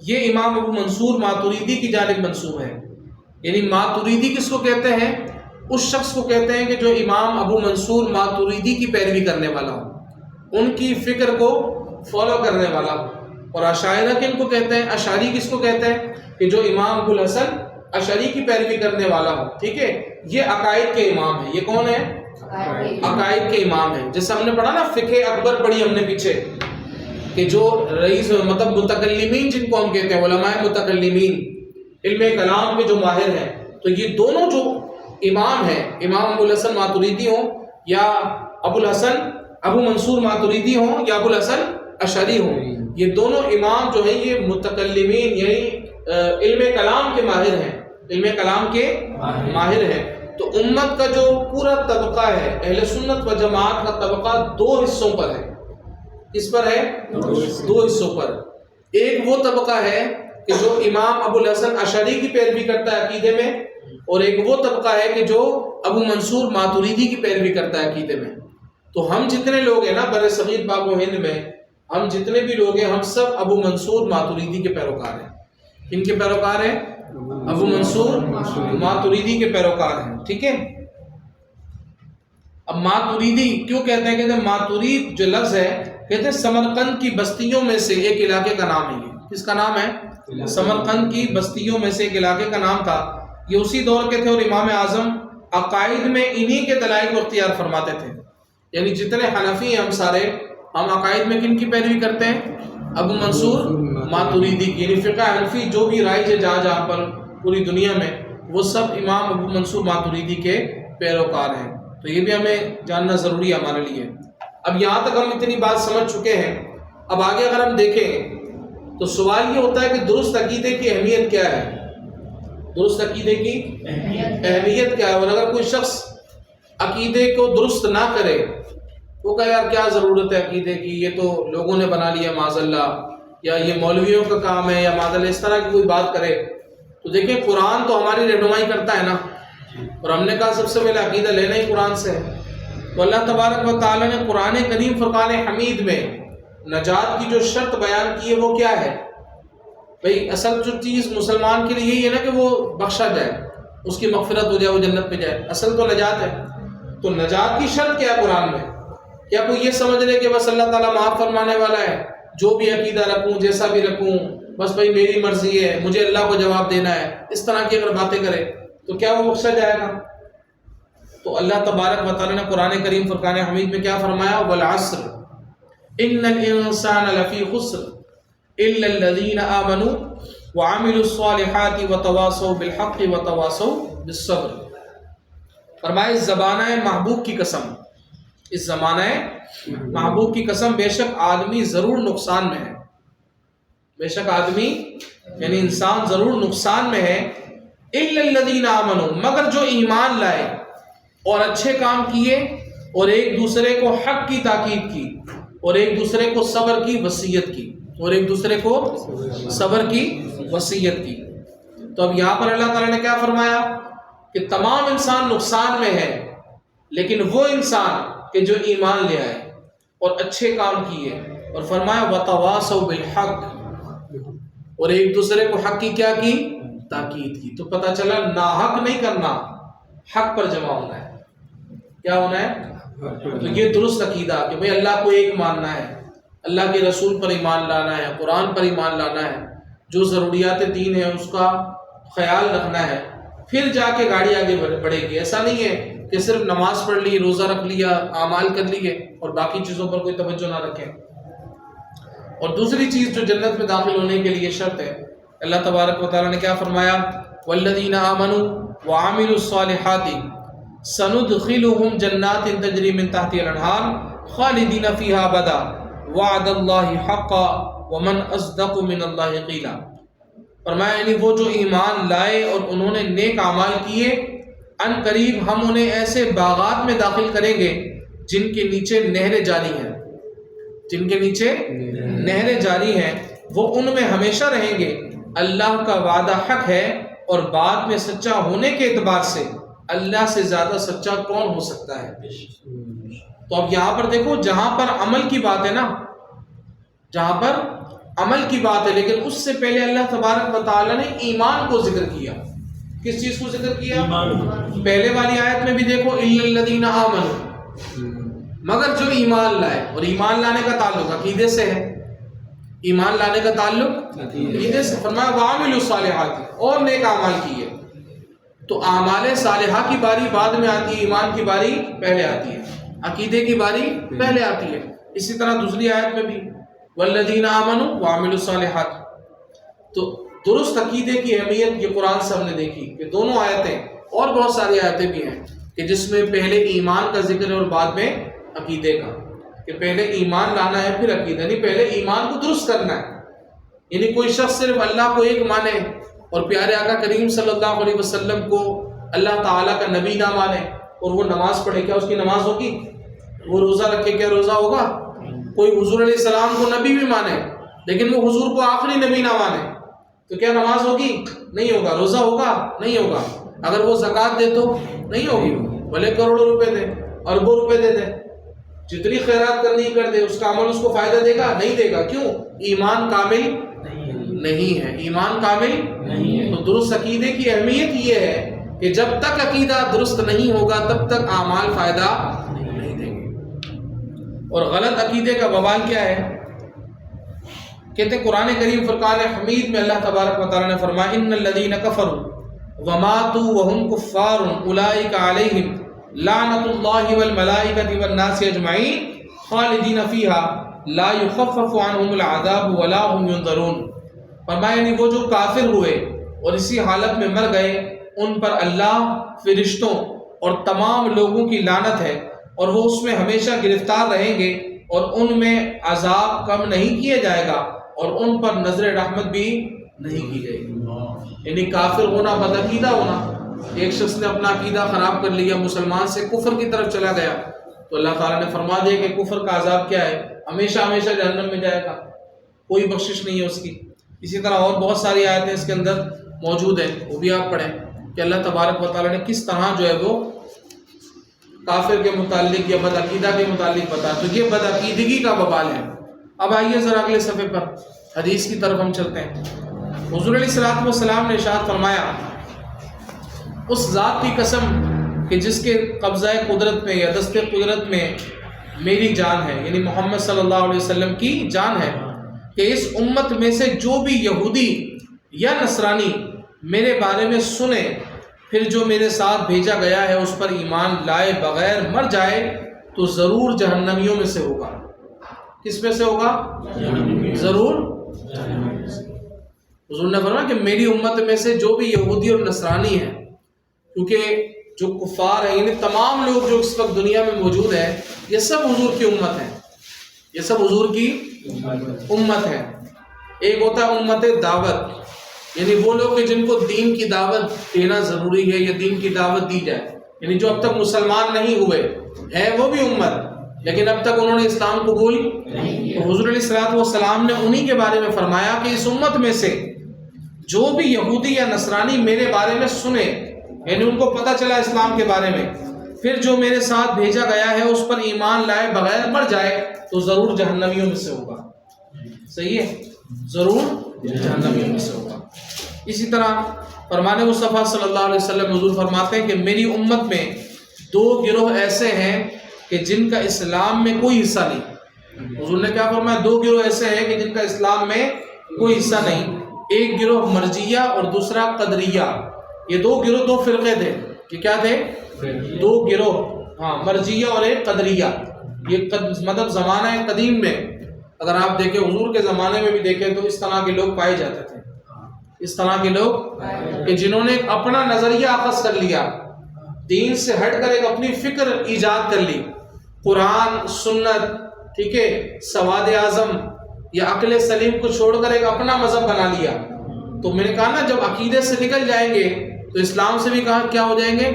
یہ امام ابو منصور ماتریدی کی جانب منسوب ہے. یعنی ماتریدی کس کو کہتے ہیں؟ اس شخص کو کہتے ہیں کہ جو امام ابو منصور ماتریدی کی پیروی کرنے والا ہو، ان کی فکر کو فالو کرنے والا ہو. اور اشاعرہ کن کو کہتے ہیں؟ اشعری کس کو کہتے ہیں؟ کہ جو امام ابو الحسن اشعری کی پیروی کرنے والا ہو. ٹھیک ہے، یہ عقائد کے امام ہیں. یہ کون ہے؟ عقائد کے امام ہیں. جیسے ہم نے پڑھا نا فقہ اکبر پڑھی ہم نے پیچھے، کہ جو رئیس مطلب متکلمین جن کو ہم کہتے ہیں، علماء متکلمین، علم کلام کے جو ماہر ہیں، تو یہ دونوں جو امام ہیں، امام ابو الحسن ماتریدی ہوں یا ابو الحسن ابو منصور ماتریدی ہوں یا ابو الحسن اشعری ہوں، یہ دونوں امام جو ہیں یہ متکلمین یعنی علم کلام کے ماہر ہیں، علم کلام کے ماہر ہیں. تو امت کا جو پورا طبقہ ہے، اہل سنت و جماعت کا طبقہ 2 حصوں پر ہے. کس پر ہے؟ 2 حصوں پر. ایک وہ طبقہ ہے کہ جو امام ابو الحسن اشعری کی پیروی کرتا ہے عقیدے میں، اور ایک وہ طبقہ ہے کہ جو ابو منصور ماتوریدی کی پیروی کرتا ہے عقیدے میں. تو ہم جتنے لوگ ہیں نا بر صغیر پاک و ہند میں، ہم جتنے بھی لوگ ہیں ہم سب ابو منصور ماتوریدی کے پیروکار ہیں. کن کے پیروکار ہیں؟ ابو منصور ماتوریدی کے پیروکار ہیں. ٹھیک ہے. اب ماتوریدی کیوں کہتے ہیں؟ کہتے ہیں ماتورید جو لفظ ہے کہتے ہیں سمرقند کی بستیوں میں سے ایک علاقے کا نام ہے. یہ کس کا نام ہے؟ سمرقند کی بستیوں میں سے ایک علاقے کا نام تھا. یہ اسی دور کے تھے اور امام اعظم عقائد میں انہی کے دلائل کو اختیار فرماتے تھے. یعنی جتنے حنفی ہیں ہم سارے، ہم عقائد میں کن کی پیروی کرتے ہیں؟ ابو منصور ماتوریدی کی. یعنی فقہ حنفی جو بھی رائج ہے جہاں جہاں پر پوری دنیا میں، وہ سب امام ابو منصور ماتوریدی کے پیروکار ہیں. تو یہ بھی ہمیں جاننا ضروری ہے ہمارے لیے. اب یہاں تک ہم اتنی بات سمجھ چکے ہیں. اب آگے اگر ہم دیکھیں تو سوال یہ ہوتا ہے کہ درست عقیدے کی اہمیت کیا ہے؟ درست عقیدے کی اہمیت کیا ہے؟ اور اگر کوئی شخص عقیدے کو درست نہ کرے، وہ کہے یار کیا ضرورت ہے عقیدے کی، یہ تو لوگوں نے بنا لیا معاذ اللہ، یا یہ مولویوں کا کام ہے، یا معاذ اللہ اس طرح کی کوئی بات کرے، تو دیکھیں قرآن تو ہماری رہنمائی کرتا ہے نا، اور ہم نے کہا سب سے پہلے عقیدہ لینا ہی قرآن سے ہے. تو اللہ تبارک و تعالیٰ نے قرآن کریم فرقان حمید میں نجات کی جو شرط بیان کی ہے وہ کیا ہے؟ بھئی اصل جو چیز مسلمان کے لیے یہی ہے نا کہ وہ بخشا جائے، اس کی مغفرت ہو جائے، وہ جنت میں جائے. اصل تو نجات ہے. تو نجات کی شرط کیا ہے قرآن میں؟ کیا کوئی یہ سمجھ لے کہ بس اللہ تعالیٰ معاف فرمانے والا ہے، جو بھی عقیدہ رکھوں جیسا بھی رکھوں بس بھائی میری مرضی ہے، مجھے اللہ کو جواب دینا ہے، اس طرح کی اگر باتیں کرے تو کیا وہ بخشا جائے گا؟ تو اللہ تبارک و تعالیٰ نے قرآن کریم فرقان حمید میں کیا فرمایا؟ والعصر ان الانسان لفی خسر الا الذین آمنوا وعملوا الصالحات وتواصوا بالحق وتواصوا بالصبر. فرمایا اس زمانہ محبوب کی قسم، اس زمانہ محبوب کی قسم، بے شک آدمی ضرور نقصان میں ہے. بے شک آدمی یعنی انسان ضرور نقصان میں ہے. الا الذین آمنوا، مگر جو ایمان لائے اور اچھے کام کیے اور ایک دوسرے کو حق کی تاکید کی اور ایک دوسرے کو صبر کی وصیت کی اور ایک دوسرے کو صبر کی وصیت کی. تو اب یہاں پر اللہ تعالیٰ نے کیا فرمایا کہ تمام انسان نقصان میں ہے، لیکن وہ انسان کہ جو ایمان لے آئے اور اچھے کام کیے، اور فرمایا وتواصوا بالحق، اور ایک دوسرے کو حق کی کیا کی؟ تاکید کی. تو پتہ چلا ناحق نہیں کرنا، حق پر جمع ہونا ہے. کیا ہونا ہے؟ تو یہ درست عقیدہ کہ بھئی اللہ کو ایک ماننا ہے، اللہ کے رسول پر ایمان لانا ہے، قرآن پر ایمان لانا ہے، جو ضروریات دین ہے اس کا خیال رکھنا ہے، پھر جا کے گاڑی آگے بڑھے گی. ایسا نہیں ہے کہ صرف نماز پڑھ لی، روزہ رکھ لیا، اعمال کر لیے اور باقی چیزوں پر کوئی توجہ نہ رکھیں. اور دوسری چیز جو جنت میں داخل ہونے کے لیے شرط ہے، اللہ تبارک و تعالیٰ نے کیا فرمایا؟ والذین آمنوا وعملوا الصالحات سندخلهم جنات تجری من تحتها الانہار خالدین فیہا ابدا وعد اللہ حقا ومن اصدق من اللہ قیلا. فرمایا یعنی وہ جو ایمان لائے اور انہوں نے نیک اعمال کیے، ان قریب ہم انہیں ایسے باغات میں داخل کریں گے جن کے نیچے نہریں جاری ہیں، جن کے نیچے نہریں جاری ہیں، وہ ان میں ہمیشہ رہیں گے. اللہ کا وعدہ حق ہے، اور بعد میں سچا ہونے کے اعتبار سے اللہ سے زیادہ سچا کون ہو سکتا ہے؟ تو اب یہاں پر دیکھو جہاں پر عمل کی بات ہے نا، جہاں پر عمل کی بات ہے، لیکن اس سے پہلے اللہ تبارک و تعالیٰ نے ایمان کو ذکر کیا. کس چیز کو ذکر کیا؟ پہلے والی آیت میں بھی دیکھو الا الذین آمنوا، مگر جو ایمان لائے، اور ایمان لانے کا تعلق عقیدے سے ہے، ایمان لانے کا تعلق عقیدے سے. فرمایا وعملوا الصالحات، اور نیک اعمال کیے. تو اعمال صالحہ کی باری بعد میں آتی ہے، ایمان کی باری پہلے آتی ہے، عقیدے کی باری پہلے آتی ہے. اسی طرح دوسری آیت میں بھی والذین آمنوا وعملوا الصالحات. تو درست عقیدے کی اہمیت یہ قرآن سے ہم نے دیکھی کہ دونوں آیتیں اور بہت ساری آیتیں بھی ہیں کہ جس میں پہلے ایمان کا ذکر ہے اور بعد میں عقیدے کا. کہ پہلے ایمان لانا ہے پھر عقیدہ، یعنی پہلے ایمان کو درست کرنا ہے. یعنی کوئی شخص صرف اللہ کو ایک مانے اور پیارے آقا کریم صلی اللہ علیہ وسلم کو اللہ تعالیٰ کا نبی نہ مانے اور وہ نماز پڑھے، کیا اس کی نماز ہوگی؟ وہ روزہ رکھے، کیا روزہ ہوگا؟ کوئی حضور علیہ السلام کو نبی بھی مانے لیکن وہ حضور کو آخری نبی نہ مانے تو کیا نماز ہوگی؟ نہیں ہوگا. روزہ ہوگا؟ نہیں ہوگا. اگر وہ زکوٰۃ دے تو نہیں ہوگی، بھلے کروڑوں روپے دے، اربوں روپے دے دے، جتنی خیرات کرنی کر دے، اس کا عمل اس کو فائدہ دے گا؟ نہیں دے گا. کیوں؟ ایمان کامل نہیں ہے. ایمان کامل نہیں ہے. تو درست عقیدے کی اہمیت یہ ہے کہ جب تک عقیدہ درست نہیں ہوگا تب تک اعمال فائدہ نہیں دیں گے. اور غلط عقیدے کا وبال کیا ہے؟ کہتے ہیں قرآن کریم فرقان حمید میں اللہ تبارک و تعالیٰ نے فرمایا ان الذین کفروا وماتوا وهم کفار اولئک علیہم لعنت اللہ والملائکۃ والناس اجمعین خالدین فیہا لا یخفف عنہم العذاب ولا هم ینظرون. فرمایا یعنی وہ جو کافر ہوئے اور اسی حالت میں مر گئے ان پر اللہ، فرشتوں اور تمام لوگوں کی لعنت ہے اور وہ اس میں ہمیشہ گرفتار رہیں گے اور ان میں عذاب کم نہیں کیا جائے گا اور ان پر نظر رحمت بھی نہیں کی جائے گی. یعنی کافر ہونا، بدعقیدہ ہونا. ایک شخص نے اپنا عقیدہ خراب کر لیا، مسلمان سے کفر کی طرف چلا گیا تو اللہ تعالیٰ نے فرما دیا کہ کفر کا عذاب کیا ہے؟ ہمیشہ ہمیشہ جہنم میں جائے گا، کوئی بخشش نہیں ہے اس کی. اسی طرح اور بہت ساری آیتیں اس کے اندر موجود ہیں، وہ بھی آپ پڑھیں کہ اللہ تبارک و تعالیٰ نے کس طرح جو ہے وہ کافر کے متعلق یا بدعقیدہ کے متعلق بتا. تو یہ بدعقیدگی کا وبال ہے. اب آئیے ذرا اگلے صفحے پر حدیث کی طرف ہم چلتے ہیں. حضور علیہ الصلوۃ والسلام نے ارشاد فرمایا اس ذات کی قسم کہ جس کے قبضہ قدرت میں یا دست قدرت میں میری جان ہے، یعنی محمد صلی اللہ علیہ وسلم کی جان ہے، کہ اس امت میں سے جو بھی یہودی یا نصرانی میرے بارے میں سنے پھر جو میرے ساتھ بھیجا گیا ہے اس پر ایمان لائے بغیر مر جائے تو ضرور جہنمیوں میں سے ہوگا. کس میں سے ہوگا؟ ضرور. حضور نے فرمایا کہ میری امت میں سے جو بھی یہودی اور نصرانی ہیں، کیونکہ جو کفار ہیں یعنی تمام لوگ جو اس وقت دنیا میں موجود ہیں یہ سب حضور کی امت ہیں، یہ سب حضور کی امت ہے. ایک ہوتا ہے امت دعوت، یعنی وہ لوگ کہ جن کو دین کی دعوت دینا ضروری ہے یا دین کی دعوت دی جائے، یعنی جو اب تک مسلمان نہیں ہوئے ہیں وہ بھی امت لیکن اب تک انہوں نے اسلام قبول نہیں. تو حضور علیہ الصلوۃ والسلام نے انہی کے بارے میں فرمایا کہ اس امت میں سے جو بھی یہودی یا نصرانی میرے بارے میں سنے، یعنی ان کو پتہ چلا اسلام کے بارے میں، پھر جو میرے ساتھ بھیجا گیا ہے اس پر ایمان لائے بغیر مر جائے تو ضرور جہنمیوں میں سے ہوگا. صحیح ہے، ضرور جہنمیوں میں سے ہوگا. اسی طرح فرمان مصطفیٰ صلی اللہ علیہ وسلم حضور فرماتے ہیں کہ میری امت میں دو گروہ ایسے ہیں کہ جن کا اسلام میں کوئی حصہ نہیں. حضور نے کیا فرمایا؟ دو گروہ ایسے ہیں کہ جن کا اسلام میں کوئی حصہ نہیں. ایک گروہ مرجیہ اور دوسرا قدریہ. یہ دو گروہ، دو فرقے تھے. یہ کیا تھے؟ دو گروہ. ہاں، مرجیہ اور ایک قدریہ. یہ مطلب زمانہ قدیم میں اگر آپ دیکھیں، حضور کے زمانے میں بھی دیکھیں تو اس طرح کے لوگ پائے جاتے تھے. اس طرح کے لوگ کہ جنہوں نے اپنا نظریہ اخذ کر لیا، دین سے ہٹ کر ایک اپنی فکر ایجاد کر لی، قرآن سنت، ٹھیک ہے، سواد اعظم یا عقل سلیم کو چھوڑ کر ایک اپنا مذہب بنا لیا. تو میں نے کہا نا جب عقیدے سے نکل جائیں گے تو اسلام سے بھی کہا کیا ہو جائیں گے.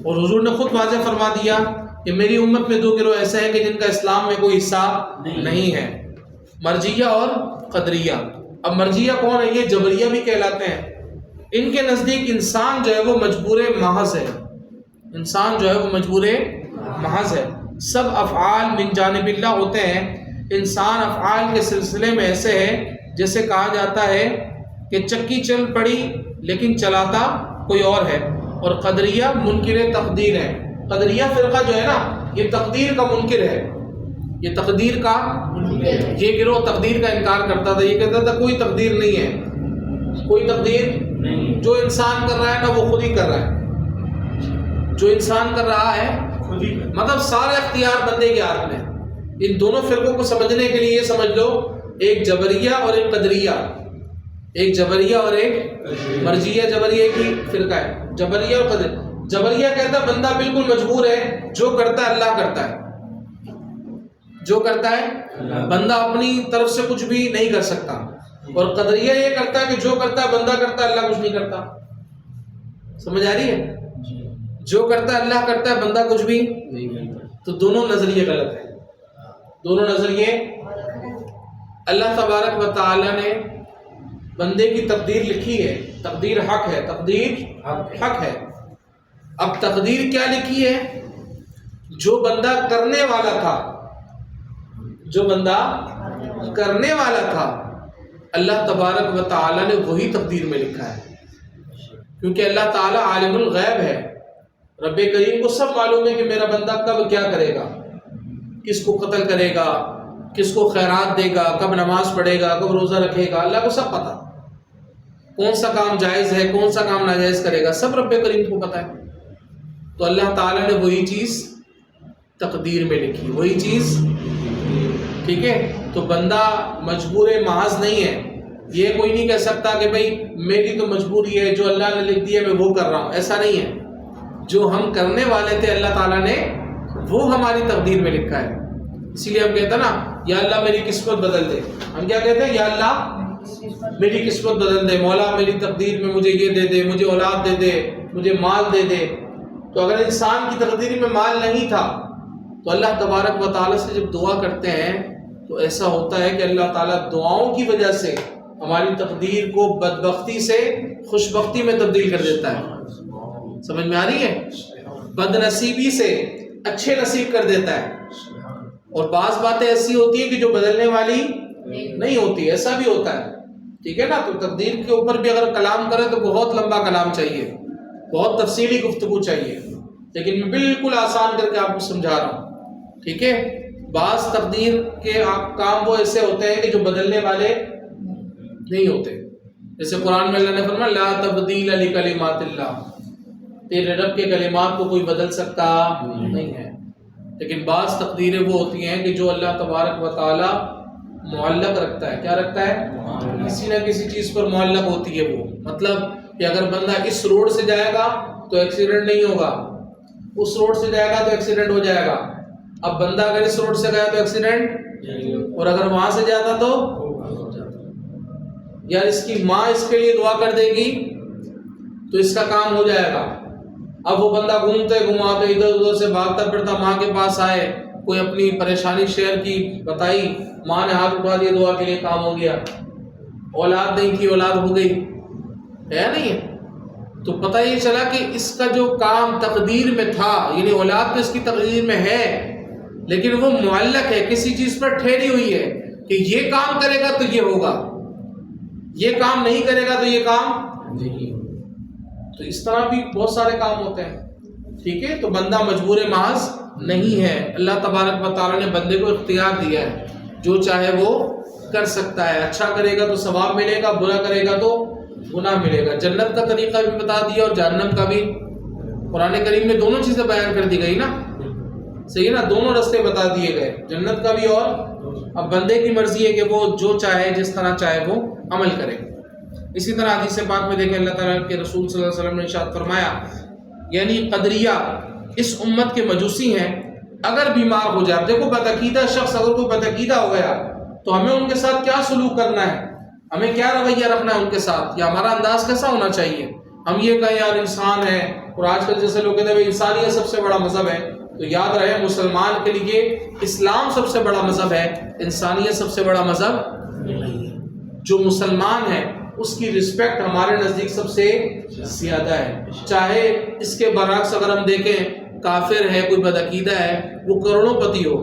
اور حضور نے خود واضح فرما دیا کہ میری امت میں دو گروہ ایسے ہیں کہ جن کا اسلام میں کوئی حصہ نہیں ہے، مرجیہ اور قدریہ. اب مرجیہ کون ہے؟ یہ جبریہ بھی کہلاتے ہیں. ان کے نزدیک انسان جو ہے وہ مجبور محض ہے. انسان جو ہے وہ مجبور محض ہے. سب افعال من جانب اللہ ہوتے ہیں. انسان افعال کے سلسلے میں ایسے ہے جیسے کہا جاتا ہے کہ چکی چل پڑی لیکن چلاتا کوئی اور ہے. اور قدریہ منکر تقدیر ہے. قدریہ فرقہ جو ہے نا یہ تقدیر کا منکر ہے. یہ تقدیر کا، یہ گروہ تقدیر کا انکار کرتا تھا. یہ کہتا تھا کوئی تقدیر نہیں ہے، کوئی تقدیر نہیں. جو انسان کر رہا ہے نا وہ خود ہی کر رہا ہے. جو انسان کر رہا ہے خود ہی، مطلب سارے اختیار بندے کے ہاتھ میں. ان دونوں فرقوں کو سمجھنے کے لیے یہ سمجھ لو، ایک جبریہ اور ایک قدریہ، ایک جبریہ اور ایک مرجیہ. جبریہ کی فرقہ ہے جبریہ اور قدریہ. جبریہ کہتا ہے بندہ بالکل مجبور ہے، جو کرتا ہے اللہ کرتا ہے. جو کرتا ہے بندہ اپنی طرف سے کچھ بھی نہیں کر سکتا، اور قدریہ یہ کرتا ہے کہ جو کرتا ہے بندہ کرتا ہے، اللہ کچھ نہیں کرتا. سمجھ آ رہی ہے؟ جو کرتا ہے اللہ کرتا ہے، بندہ کچھ بھی نہیں کرتا. تو دونوں نظریے غلط ہیں، دونوں نظریے. اللہ تبارک و تعالی نے بندے کی تقدیر لکھی ہے، تقدیر حق ہے، تقدیر حق ہے. اب تقدیر کیا لکھی ہے؟ جو بندہ کرنے والا تھا، جو بندہ کرنے والا تھا، اللہ تبارک و تعالی نے وہی تقدیر میں لکھا ہے. کیونکہ اللہ تعالی عالم الغیب ہے، رب کریم کو سب معلوم ہے کہ میرا بندہ کب کیا کرے گا، کس کو قتل کرے گا، کس کو خیرات دے گا، کب نماز پڑھے گا، کب روزہ رکھے گا. اللہ کو سب پتہ، کون سا کام جائز ہے، کون سا کام ناجائز کرے گا، سب رب کریم کو پتہ ہے. تو اللہ تعالیٰ نے وہی چیز تقدیر میں لکھی، وہی چیز. ٹھیک ہے؟ تو بندہ مجبور محض نہیں ہے. یہ کوئی نہیں کہہ سکتا کہ بھئی میری تو مجبوری ہے، جو اللہ نے لکھ دی ہے میں وہ کر رہا ہوں. ایسا نہیں ہے. جو ہم کرنے والے تھے اللہ تعالیٰ نے وہ ہماری تقدیر میں لکھا ہے. اسی لیے ہم کہتے ہیں نا یا اللہ میری قسمت بدل دے. ہم کیا کہتے ہیں؟ یا اللہ میری قسمت بدل دے، مولا میری تقدیر میں مجھے یہ دے دے، مجھے اولاد دے دے، مجھے مال دے دے. تو اگر انسان کی تقدیر میں مال نہیں تھا تو اللہ تبارک و تعالیٰ سے جب دعا کرتے ہیں تو ایسا ہوتا ہے کہ اللہ تعالیٰ دعاؤں کی وجہ سے ہماری تقدیر کو بدبختی سے خوشبختی میں تبدیل کر دیتا ہے. سمجھ میں آ رہی ہے؟ بد نصیبی سے اچھے نصیب کر دیتا ہے. اور بعض باتیں ایسی ہوتی ہیں کہ جو بدلنے والی نہیں ہوتی، ایسا بھی ہوتا ہے. ٹھیک ہے نا؟ تو تقدیر کے اوپر بھی اگر کلام کرے تو بہت لمبا کلام چاہیے، بہت تفصیلی گفتگو چاہیے، لیکن میں بالکل آسان کر کے آپ کو سمجھا رہا ہوں. ٹھیک ہے؟ بعض تقدیر کے کام وہ ایسے ہوتے ہیں کہ جو بدلنے والے نہیں ہوتے. جیسے قرآن میں اللہ نے فرمایا لا تبدیل لکلمات اللہ، تیرے رب کے کلمات کو کوئی بدل سکتا نہیں ہے. لیکن بعض تقدیریں وہ ہوتی ہیں کہ جو اللہ تبارک و تعالی معلق رکھتا ہے. کیا رکھتا ہے؟ کسی نہ کسی چیز پر معلق ہوتی ہے. وہ مطلب کہ اگر بندہ اس روڈ سے جائے گا تو ایکسیڈنٹ نہیں ہوگا، اس روڈ سے جائے گا تو ایکسیڈنٹ ہو جائے گا. اب بندہ اگر اس روڈ سے گیا تو ایکسیڈنٹ، اور اگر وہاں سے جاتا تو یار اس کی ماں اس کے لیے دعا کر دے گی تو اس کا کام ہو جائے گا. اب وہ بندہ گھومتے گھماتے ادھر ادھر سے بھاگتا پھرتا ماں کے پاس آئے، کوئی اپنی پریشانی شیئر کی، بتائی، ماں نے ہاتھ اٹھا دیا، دعا کے لیے کام ہو گیا. اولاد نہیں تھی، اولاد ہو گئی. ہے نہیں ہے؟ تو پتہ یہ چلا کہ اس کا جو کام تقدیر میں تھا، یعنی اولاد تو اس کی تقدیر میں ہے لیکن وہ معلق ہے، کسی چیز پر ٹھہری ہوئی ہے کہ یہ کام کرے گا تو یہ ہوگا، یہ کام نہیں کرے گا تو یہ کام نہیں. تو اس طرح بھی بہت سارے کام ہوتے ہیں. ٹھیک ہے؟ تو بندہ مجبور محض نہیں ہے. اللہ تبارک و تعالیٰ نے بندے کو اختیار دیا ہے، جو چاہے وہ کر سکتا ہے. اچھا کرے گا تو ثواب ملے گا، برا کرے گا تو گناہ ملے گا. جنت کا طریقہ بھی بتا دیا اور جہنم کا بھی. قرآن کریم میں دونوں چیزیں بیان کر دی گئی نا. صحیح ہے نا؟ دونوں راستے بتا دیے گئے، جنت کا بھی اور اب بندے کی مرضی ہے کہ وہ جو چاہے جس طرح چاہے وہ عمل کرے. اسی طرح حدیث پاک میں دیکھیں اللہ تعالیٰ کے رسول صلی اللہ علیہ وسلم نے ارشاد فرمایا، یعنی قدریہ اس امت کے مجوسی ہیں. اگر بیمار ہو جائے، دیکھو بدعقیدہ شخص اگر کوئی بدعقیدہ ہو گیا تو ہمیں ان کے ساتھ کیا سلوک کرنا ہے، ہمیں کیا رویہ رکھنا ہے ان کے ساتھ، یا ہمارا انداز کیسا ہونا چاہیے. ہم یہ کہیں یار انسان ہے، اور آج کل جیسے لوگ کہتے ہیں انسانیت سب سے بڑا مذہب ہے، تو یاد رہے مسلمان کے لیے اسلام سب سے بڑا مذہب ہے، انسانیت سب سے بڑا مذہب نہیں ہے. جو مسلمان ہے اس کی رسپیکٹ ہمارے نزدیک سب سے زیادہ ہے. چاہے اس کے برعکس اگر ہم دیکھیں کافر ہے، کوئی بدعقیدہ ہے، وہ کروڑوں پتی ہو،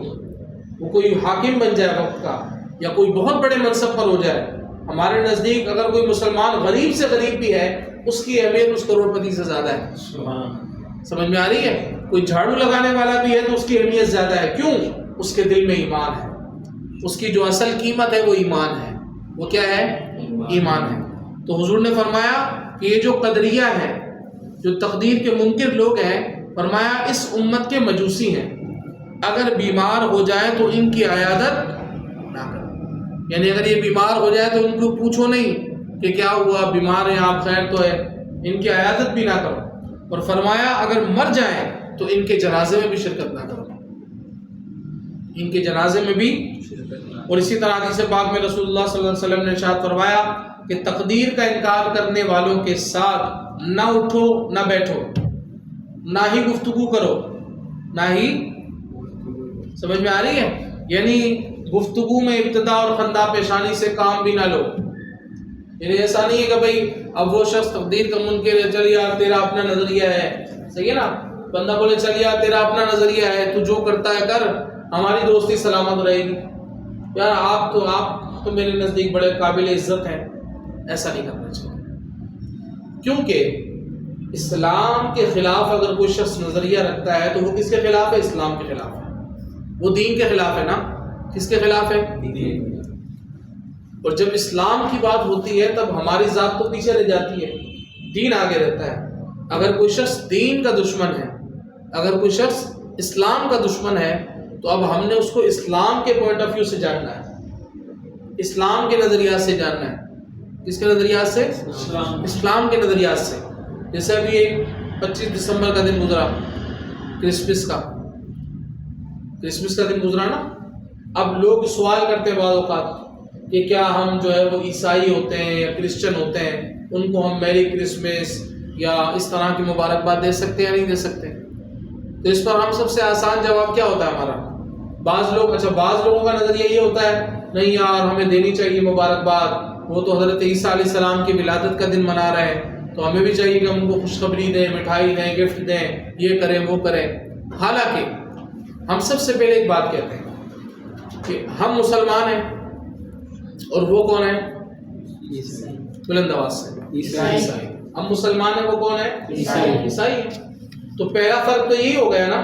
وہ کوئی حاکم بن جائے وقت کا، یا کوئی بہت بڑے منصب پر ہو جائے، ہمارے نزدیک اگر کوئی مسلمان غریب سے غریب بھی ہے اس کی اہمیت اس کروڑ پتی سے زیادہ ہے. سمجھ میں آ رہی ہے؟ کوئی جھاڑو لگانے والا بھی ہے تو اس کی اہمیت زیادہ ہے. کیوں؟ اس کے دل میں ایمان ہے، اس کی جو اصل قیمت ہے وہ ایمان ہے. وہ کیا ہے؟ ایمان ہے. تو حضور نے فرمایا کہ یہ جو قدریہ ہیں، جو تقدیر کے منکر لوگ ہیں، فرمایا اس امت کے مجوسی ہیں، اگر بیمار ہو جائیں تو ان کی عیادت نہ کرو. یعنی اگر یہ بیمار ہو جائے تو ان کو پوچھو نہیں کہ کیا ہوا، بیمار ہیں آپ، خیر تو ہے، ان کی عیادت بھی نہ کرو. اور فرمایا اگر مر جائیں تو ان کے جنازے میں بھی شرکت نہ کرو. ان کے جنازے میں بھی. اور اسی طرح حدیث پاک میں رسول اللہ صلی اللہ علیہ وسلم نے ارشاد فرمایا کہ تقدیر کا انکار کرنے والوں کے ساتھ نہ اٹھو نہ بیٹھو، نہ ہی گفتگو کرو، نہ ہی. سمجھ میں آ رہی ہے؟ یعنی گفتگو میں ابتدا اور خندہ پیشانی سے کام بھی نہ لو. یعنی ایسا نہیں ہے کہ بھائی اب وہ شخص تقدیر کا منکر ہے، چل یار تیرا اپنا نظریہ ہے، صحیح ہے نا، بندہ بولے چل یار تیرا اپنا نظریہ ہے، تو جو کرتا ہے کر، ہماری دوستی سلامت رہے گی. یار آپ تو میرے نزدیک بڑے قابل عزت ہیں. ایسا نہیں کرنا چاہیے، کیونکہ اسلام کے خلاف اگر کوئی شخص نظریہ رکھتا ہے تو وہ کس کے خلاف ہے؟ اسلام کے خلاف ہے. وہ دین کے خلاف ہے نا. کس کے خلاف ہے؟ دین. اور جب اسلام کی بات ہوتی ہے تب ہماری ذات تو پیچھے رہ جاتی ہے، دین آگے رہتا ہے. اگر کوئی شخص دین کا دشمن ہے، اگر کوئی شخص اسلام کا دشمن ہے، تو اب ہم نے اس کو اسلام کے پوائنٹ آف ویو سے جاننا ہے، اسلام کے نظریات سے جاننا ہے. کس کے نظریات سے؟ اسلام کے نظریات سے. جیسے ابھی ایک 25 دسمبر کا دن گزرا، کرسمس کا دن گزرا نا. اب لوگ سوال کرتے ہیں بعض اوقات کہ کیا ہم جو ہے وہ عیسائی ہوتے ہیں یا کرسچن ہوتے ہیں، ان کو ہم میری کرسمس یا اس طرح کی مبارکباد دے سکتے ہیں یا نہیں دے سکتے؟ تو اس پر ہم سب سے آسان جواب کیا ہوتا ہے ہمارا؟ بعض لوگوں کا نظریہ یہ ہوتا ہے نہیں یار ہمیں دینی چاہیے مبارکباد، وہ تو حضرت عیسیٰ علیہ السلام کی ولادت کا دن منا رہے ہیں، تو ہمیں بھی چاہیے کہ ہم ان کو خوشخبری دیں، مٹھائی دیں، گفٹ دیں، یہ کریں وہ کریں. حالانکہ ہم سب سے پہلے ایک بات کہتے ہیں کہ ہم مسلمان ہیں اور وہ کون ہے؟ بلند آواز سے عیسائی. ہم مسلمان ہیں، وہ کون ہے؟ عیسائی. تو پہلا فرق تو یہی ہو گیا نا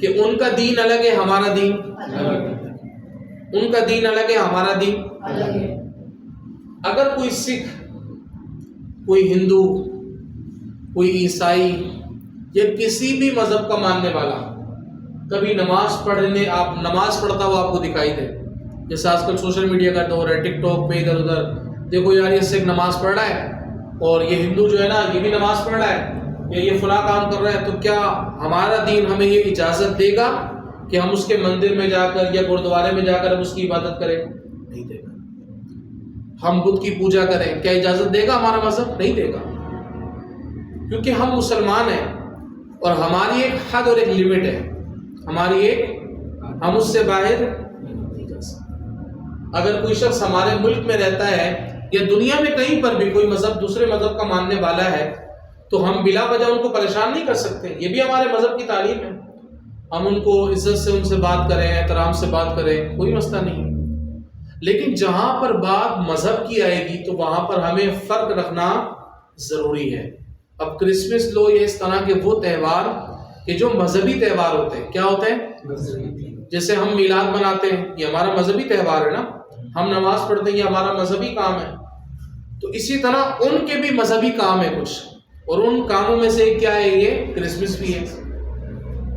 کہ ان کا دین الگ ہے، ہمارا دین ان کا دین الگ ہے، ہمارا دین الگ ہے. اگر کوئی سکھ، کوئی ہندو، کوئی عیسائی یا کسی بھی مذہب کا ماننے والا کبھی نماز پڑھتا ہوا آپ کو دکھائی دے، جیسے آج کل سوشل میڈیا کا دور ہے، ٹک ٹاک پہ ادھر ادھر دیکھو یار یہ سکھ نماز پڑھ رہا ہے اور یہ ہندو جو ہے نا یہ بھی نماز پڑھ رہا ہے یا یہ فلاں کام کر رہا ہے، تو کیا ہمارا دین ہمیں یہ اجازت دے گا کہ ہم اس کے مندر میں جا کر یا گردوارے میں جا کر ہم اس کی عبادت کریں؟ نہیں دے گا. ہم بدھ کی پوجا کریں، کیا اجازت دے گا ہمارا مذہب؟ نہیں دے گا. کیونکہ ہم مسلمان ہیں اور ہماری ایک حد اور ایک لمٹ ہے، ہم اس سے باہر نہیں جا سکتے. اگر کوئی شخص ہمارے ملک میں رہتا ہے یا دنیا میں کہیں پر بھی کوئی مذہب دوسرے مذہب کا ماننے والا ہے تو ہم بلا وجہ ان کو پریشان نہیں کر سکتے. یہ بھی ہمارے مذہب کی تعلیم ہے. ہم ان کو عزت سے ان سے بات کریں، احترام سے بات کریں، کوئی مسئلہ نہیں. لیکن جہاں پر بات مذہب کی آئے گی تو وہاں پر ہمیں فرق رکھنا ضروری ہے. اب کرسمس لو یا اس طرح کے وہ تہوار کہ جو مذہبی تہوار ہوتے ہیں، کیا ہوتے ہیں؟ جیسے ہم میلاد مناتے ہیں، یہ ہمارا مذہبی تہوار ہے نا، ہم نماز پڑھتے ہیں، یہ ہمارا مذہبی کام ہے. تو اسی طرح ان کے بھی مذہبی کام ہے کچھ، اور ان کاموں میں سے کیا ہے؟ یہ کرسمس بھی ہے.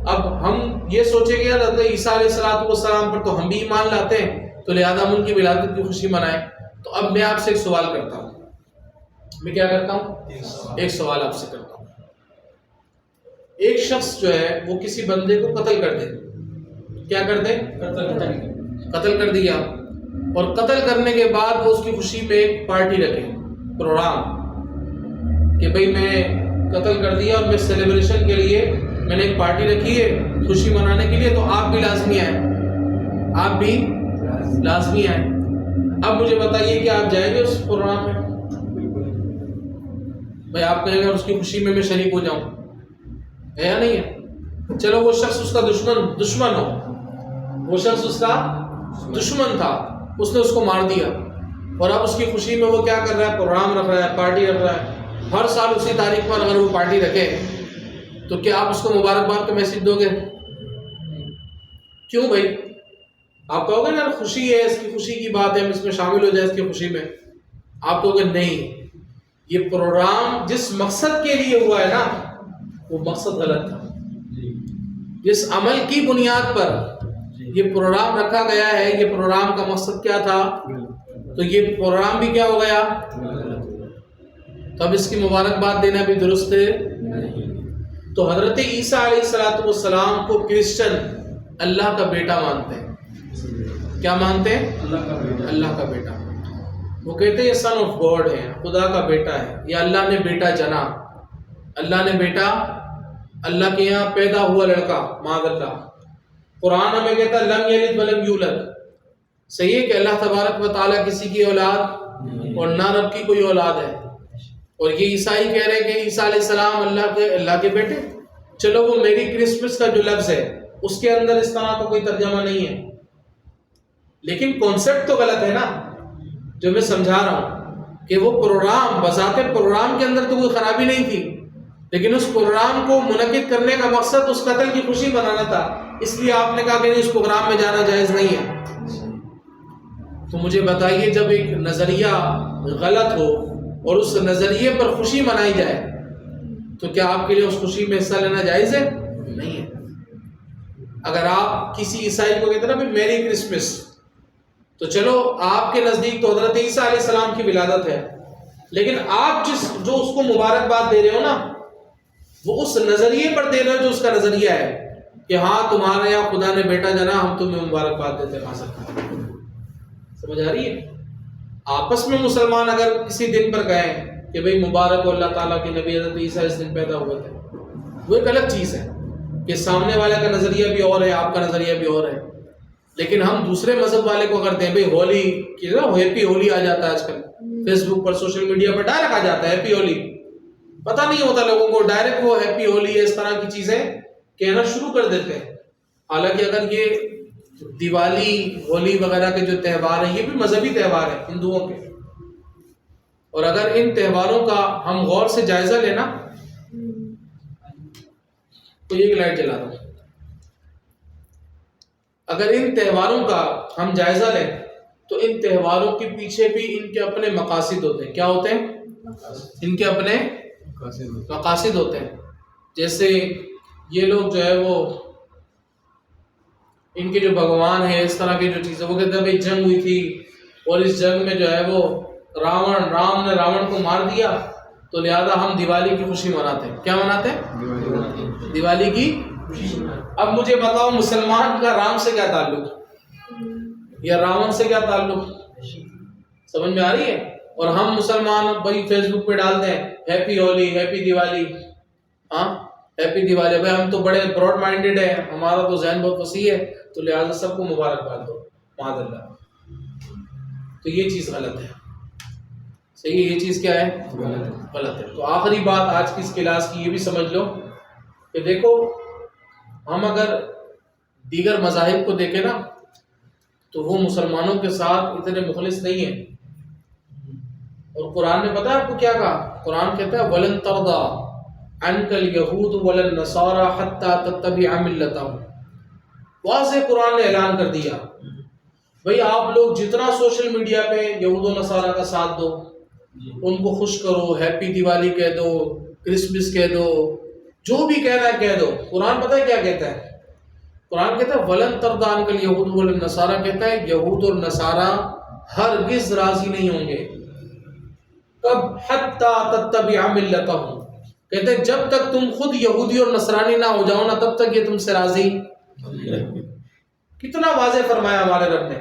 اب ہم یہ سوچیں گے حضرت عیسیٰ علیہ السلام پر تو ہم بھی ایمان لاتے ہیں، تو لہذا ہم ان کی ولادت کی خوشی منائیں. تو اب میں آپ سے ایک سوال کرتا ہوں، میں کیا کرتا ہوں؟ ایک سوال آپ سے کرتا ہوں. ایک شخص جو ہے وہ کسی بندے کو قتل کر دے، کیا کر دے؟ قتل کر دیا، اور قتل کرنے کے بعد وہ اس کی خوشی میں ایک پارٹی رکھے، پروگرام، کہ بھئی میں قتل کر دیا اور میں سیلیبریشن کے لیے میں نے ایک پارٹی رکھی ہے خوشی منانے کے لیے، تو آپ بھی لازمی آئیں. اب مجھے بتائیے کہ آپ جائیں گے اس پروگرام میں؟ بھائی آپ کہیں گے اس کی خوشی میں شریک ہو جاؤں، ہے یا نہیں ہے؟ چلو وہ شخص اس کا دشمن ہو، وہ شخص اس کا دشمن تھا، اس نے اس کو مار دیا، اور اب اس کی خوشی میں وہ کیا کر رہا ہے؟ پروگرام رکھ رہا ہے، پارٹی رکھ رہا ہے. ہر سال اسی تاریخ پر اگر وہ پارٹی رکھے تو کیا آپ اس کو مبارکباد کا میسج دو گے؟ کیوں بھائی؟ آپ کہو گے نا خوشی ہے، اس کی خوشی کی بات ہے، اس میں شامل ہو جائے اس کی خوشی میں. آپ کہو گے نہیں، یہ پروگرام جس مقصد کے لیے ہوا ہے نا وہ مقصد غلط تھا. جس عمل کی بنیاد پر یہ پروگرام رکھا گیا ہے، یہ پروگرام کا مقصد کیا تھا، تو یہ پروگرام بھی کیا ہو گیا؟ تو اب اس کی مبارکباد دینا بھی درست ہے نہیں. تو حضرت عیسیٰ علیہ السلام کو کرسچن اللہ کا بیٹا مانتے ہیں، کیا مانتے ہیں؟ اللہ کا بیٹا. وہ کہتے ہیں یہ سن آف گاڈ ہے، خدا کا بیٹا ہے، یا اللہ نے بیٹا جنا، اللہ نے بیٹا، اللہ کے یہاں پیدا ہوا لڑکا، معاذ اللہ. قرآن ہمیں کہتا ہے لم یلد ولم یولد. صحیح ہے کہ اللہ تبارک و تعالیٰ کسی کی اولاد اور نہ رب کی کوئی اولاد ہے. اور یہ عیسائی کہہ رہے ہیں کہ عیسیٰ علیہ السلام اللہ کے بیٹے. چلو وہ میری کرسمس کا جو لفظ ہے اس کے اندر اس طرح کا کوئی ترجمہ نہیں ہے، لیکن کانسیپٹ تو غلط ہے نا. جو میں سمجھا رہا ہوں کہ وہ پروگرام بذات پروگرام کے اندر تو کوئی خرابی نہیں تھی، لیکن اس پروگرام کو منعقد کرنے کا مقصد اس قتل کی خوشی منانا تھا، اس لیے آپ نے کہا کہ نہیں اس پروگرام میں جانا جائز نہیں ہے. تو مجھے بتائیے جب ایک نظریہ غلط ہو اور اس نظریے پر خوشی منائی جائے تو کیا آپ کے لیے اس خوشی میں حصہ لینا جائز ہے؟ نہیں ہے. اگر آپ کسی عیسائی کو کہتے ہیں نا میری کرسمس، تو چلو آپ کے نزدیک تو حضرت عیسیٰ علیہ السلام کی ولادت ہے، لیکن آپ جو اس کو مبارکباد دے رہے ہو نا، وہ اس نظریے پر دے رہے ہو جو اس کا نظریہ ہے کہ ہاں تمہارے یہاں خدا نے بیٹا جنا، ہم تمہیں مبارکباد دیتے ہیں. سمجھ آ رہی ہے؟ آپس میں مسلمان اگر کسی دن پر کہیں کہ بھئی مبارک ہو اللہ تعالیٰ کے نبی حضرت عیسیٰ اس دن پیدا ہوئے تھے، وہ ایک الگ چیز ہے کہ سامنے والے کا نظریہ بھی اور ہے، آپ کا نظریہ بھی اور ہے. لیکن ہم دوسرے مذہب والے کو کرتے ہیں بھئی ہولی کی نا، ہیپی ہولی آ جاتا ہے آج کل فیس بک پر، سوشل میڈیا پر ڈائریکٹ آ جاتا ہے ہیپی ہولی. پتہ نہیں ہوتا لوگوں کو، ڈائریکٹ وہ ہیپی ہولی ہے اس طرح کی چیزیں کہنا شروع کر دیتے ہیں. حالانکہ اگر یہ دیوالی ہولی وغیرہ کے جو تہوار ہیں یہ بھی مذہبی تہوار ہیں ہندوؤں کے، اور اگر ان تہواروں کا ہم غور سے جائزہ لینا تو یہ لائٹ جلا دو، اگر ان تہواروں کا ہم جائزہ لیں تو ان تہواروں کے پیچھے بھی ان کے اپنے مقاصد ہوتے ہیں. کیا ہوتے ہیں؟ ان کے اپنے مقاصد ہوتے ہیں. جیسے یہ لوگ جو ہے وہ ان کے جو بھگوان ہیں اس طرح کی جو چیزیں، وہ کہتے ہیں بھائی جنگ ہوئی تھی اور اس جنگ میں جو ہے وہ رام نے راون کو مار دیا، تو لہذا ہم دیوالی کی خوشی مناتے ہیں. کیا مناتے ہیں؟ دیوالی کی. اب مجھے بتاؤ مسلمان کا رام سے کیا تعلق یا راون سے کیا تعلق؟ سمجھ میں آ رہی ہے؟ اور ہم مسلمان بھائی فیس بک پہ ڈالتے ہیں ہیپی ہولی، ہیپی دیوالی. ہاں ہیپی دیوالی. بھائی ہم تو بڑے براڈ مائنڈیڈ ہیں، ہمارا تو ذہن بہت وسیع ہے، تو لہٰذا سب کو مبارکباد دو، معاذ اللہ. تو یہ چیز غلط ہے. صحیح ہے؟ یہ چیز کیا ہے؟ غلط ہے. تو آخری بات آج کی اس کلاس کی یہ بھی سمجھ لو کہ دیکھو ہم اگر دیگر مذاہب کو دیکھیں نا تو وہ مسلمانوں کے ساتھ اتنے مخلص نہیں ہیں. اور قرآن نے پتا ہے آپ کو کیا کہا؟ قرآن کہتا ہے وَلَن تَرْضَىٰ عَنْكَ الْيَهُودُ وَلَا النَّصَارَىٰ حَتَّىٰ تَتَّبِعَ مِلَّتَهُمْ. واضح قرآن نے اعلان کر دیا بھئی آپ لوگ جتنا سوشل میڈیا پہ یہود و نصارہ کا ساتھ دو، ان کو خوش کرو، ہیپی دیوالی کہہ دو، کرسمس کہہ دو، جو بھی کہنا ہے کہہ دو. قرآن پتہ ہے کیا کہتا ہے؟ قرآن کہتا ہے وَلَن تَرْضَىٰ عَنْكَ الْيَهُودُ وَلَا النَّصَارَىٰ، کہتا ہے یہود اور نصارہ ہرگز راضی نہیں ہوں گے. کب؟ حَتَّىٰ تَتَّبِعَ مِلَّتَهُمْ، کہتے ہیں جب تک تم خود یہودی اور نصرانی نہ ہو جاؤ نا تب تک یہ تم سے راضی. کتنا واضح فرمایا ہمارے رب نے.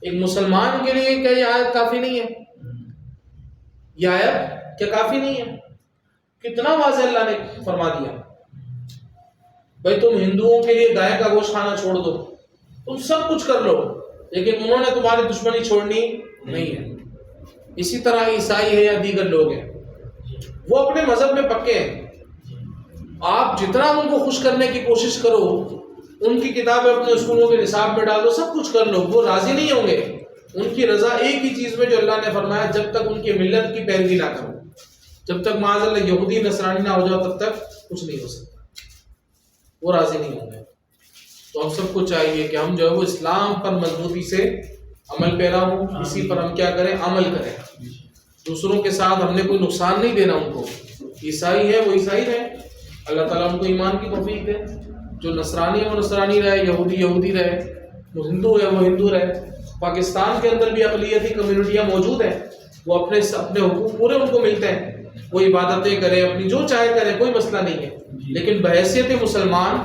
ایک مسلمان کے لیے کیا یہ آیت کافی نہیں ہے؟ یہ آیت کیا کافی نہیں ہے؟ کتنا واضح اللہ نے فرما دیا. بھائی تم ہندوؤں کے لیے گائے کا گوشت کھانا چھوڑ دو، تم سب کچھ کر لو، لیکن انہوں نے تمہاری دشمنی چھوڑنی نہیں ہے. اسی طرح عیسائی ہے یا دیگر لوگ ہیں، وہ اپنے مذہب میں پکے ہیں. آپ جتنا ان کو خوش کرنے کی کوشش کرو، ان کی کتابیں اپنے اسکولوں کے نصاب میں ڈال دو، سب کچھ کر لو، وہ راضی نہیں ہوں گے. ان کی رضا ایک ہی چیز میں جو اللہ نے فرمایا، جب تک ان کی ملت کی پیروی نہ کرو، جب تک معاذ اللہ یہودی نصرانی نہ ہو جاؤ تب تک کچھ نہیں ہو سکتا. وہ راضی نہیں ہوں گے. تو ہم سب کو چاہیے کہ ہم جو ہے وہ اسلام پر مضبوطی سے عمل پیرا ہوں، اسی پر ہم کیا کریں؟ عمل کریں. دوسروں کے ساتھ ہم نے کوئی نقصان نہیں دینا ان کو. عیسائی ہے وہ عیسائی رہے، اللہ تعالیٰ ان کو ایمان کی توفیق دے. جو نصرانی ہے وہ نصرانی رہے، یہودی رہے، وہ ہندو ہے وہ ہندو رہے. پاکستان کے اندر بھی اقلیتی کمیونٹیاں موجود ہیں، وہ اپنے حقوق پورے ان کو ملتے ہیں، وہ عبادتیں کرے، اپنی جو چاہے کرے، کوئی مسئلہ نہیں ہے. لیکن بحیثیت مسلمان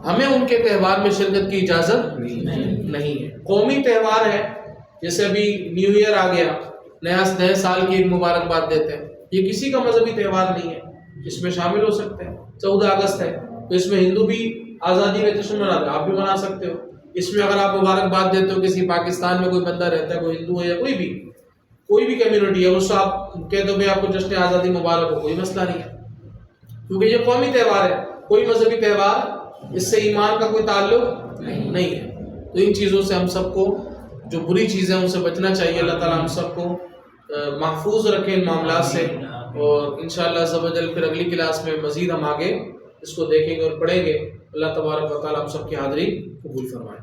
ہمیں ان کے تہوار میں شرکت کی اجازت نہیں ہے. قومی تہوار ہے، جیسے ابھی نیو ایئر آ گیا، نئے سال کی ایک مبارکباد دیتے ہیں، یہ کسی کا مذہبی تہوار نہیں ہے، اس میں شامل ہو سکتے ہیں. 14 اگست ہے تو اس میں ہندو بھی آزادی کا جشن مناتے ہیں، آپ بھی منا سکتے ہو. اس میں اگر آپ مبارکباد دیتے ہو، کسی پاکستان میں کوئی بندہ رہتا ہے، کوئی ہندو ہے یا کوئی بھی کمیونٹی ہے، اس سے آپ کہتے ہو آپ کو جشن آزادی مبارک ہو، کوئی مسئلہ نہیں ہے، کیونکہ یہ قومی تہوار ہے. کوئی مذہبی تہوار، اس سے ایمان کا کوئی تعلق نہیں ہے. تو ان چیزوں سے ہم سب کو، جو بری چیزیں ان سے بچنا چاہیے. اللہ تعالیٰ ہم سب کو محفوظ رکھے ان معاملات سے. اور انشاءاللہ عز و جل پھر اگلی کلاس میں مزید ہم آگے اس کو دیکھیں گے اور پڑھیں گے. اللہ تبارک و تعالیٰ ہم سب کی حاضری قبول فرمائے.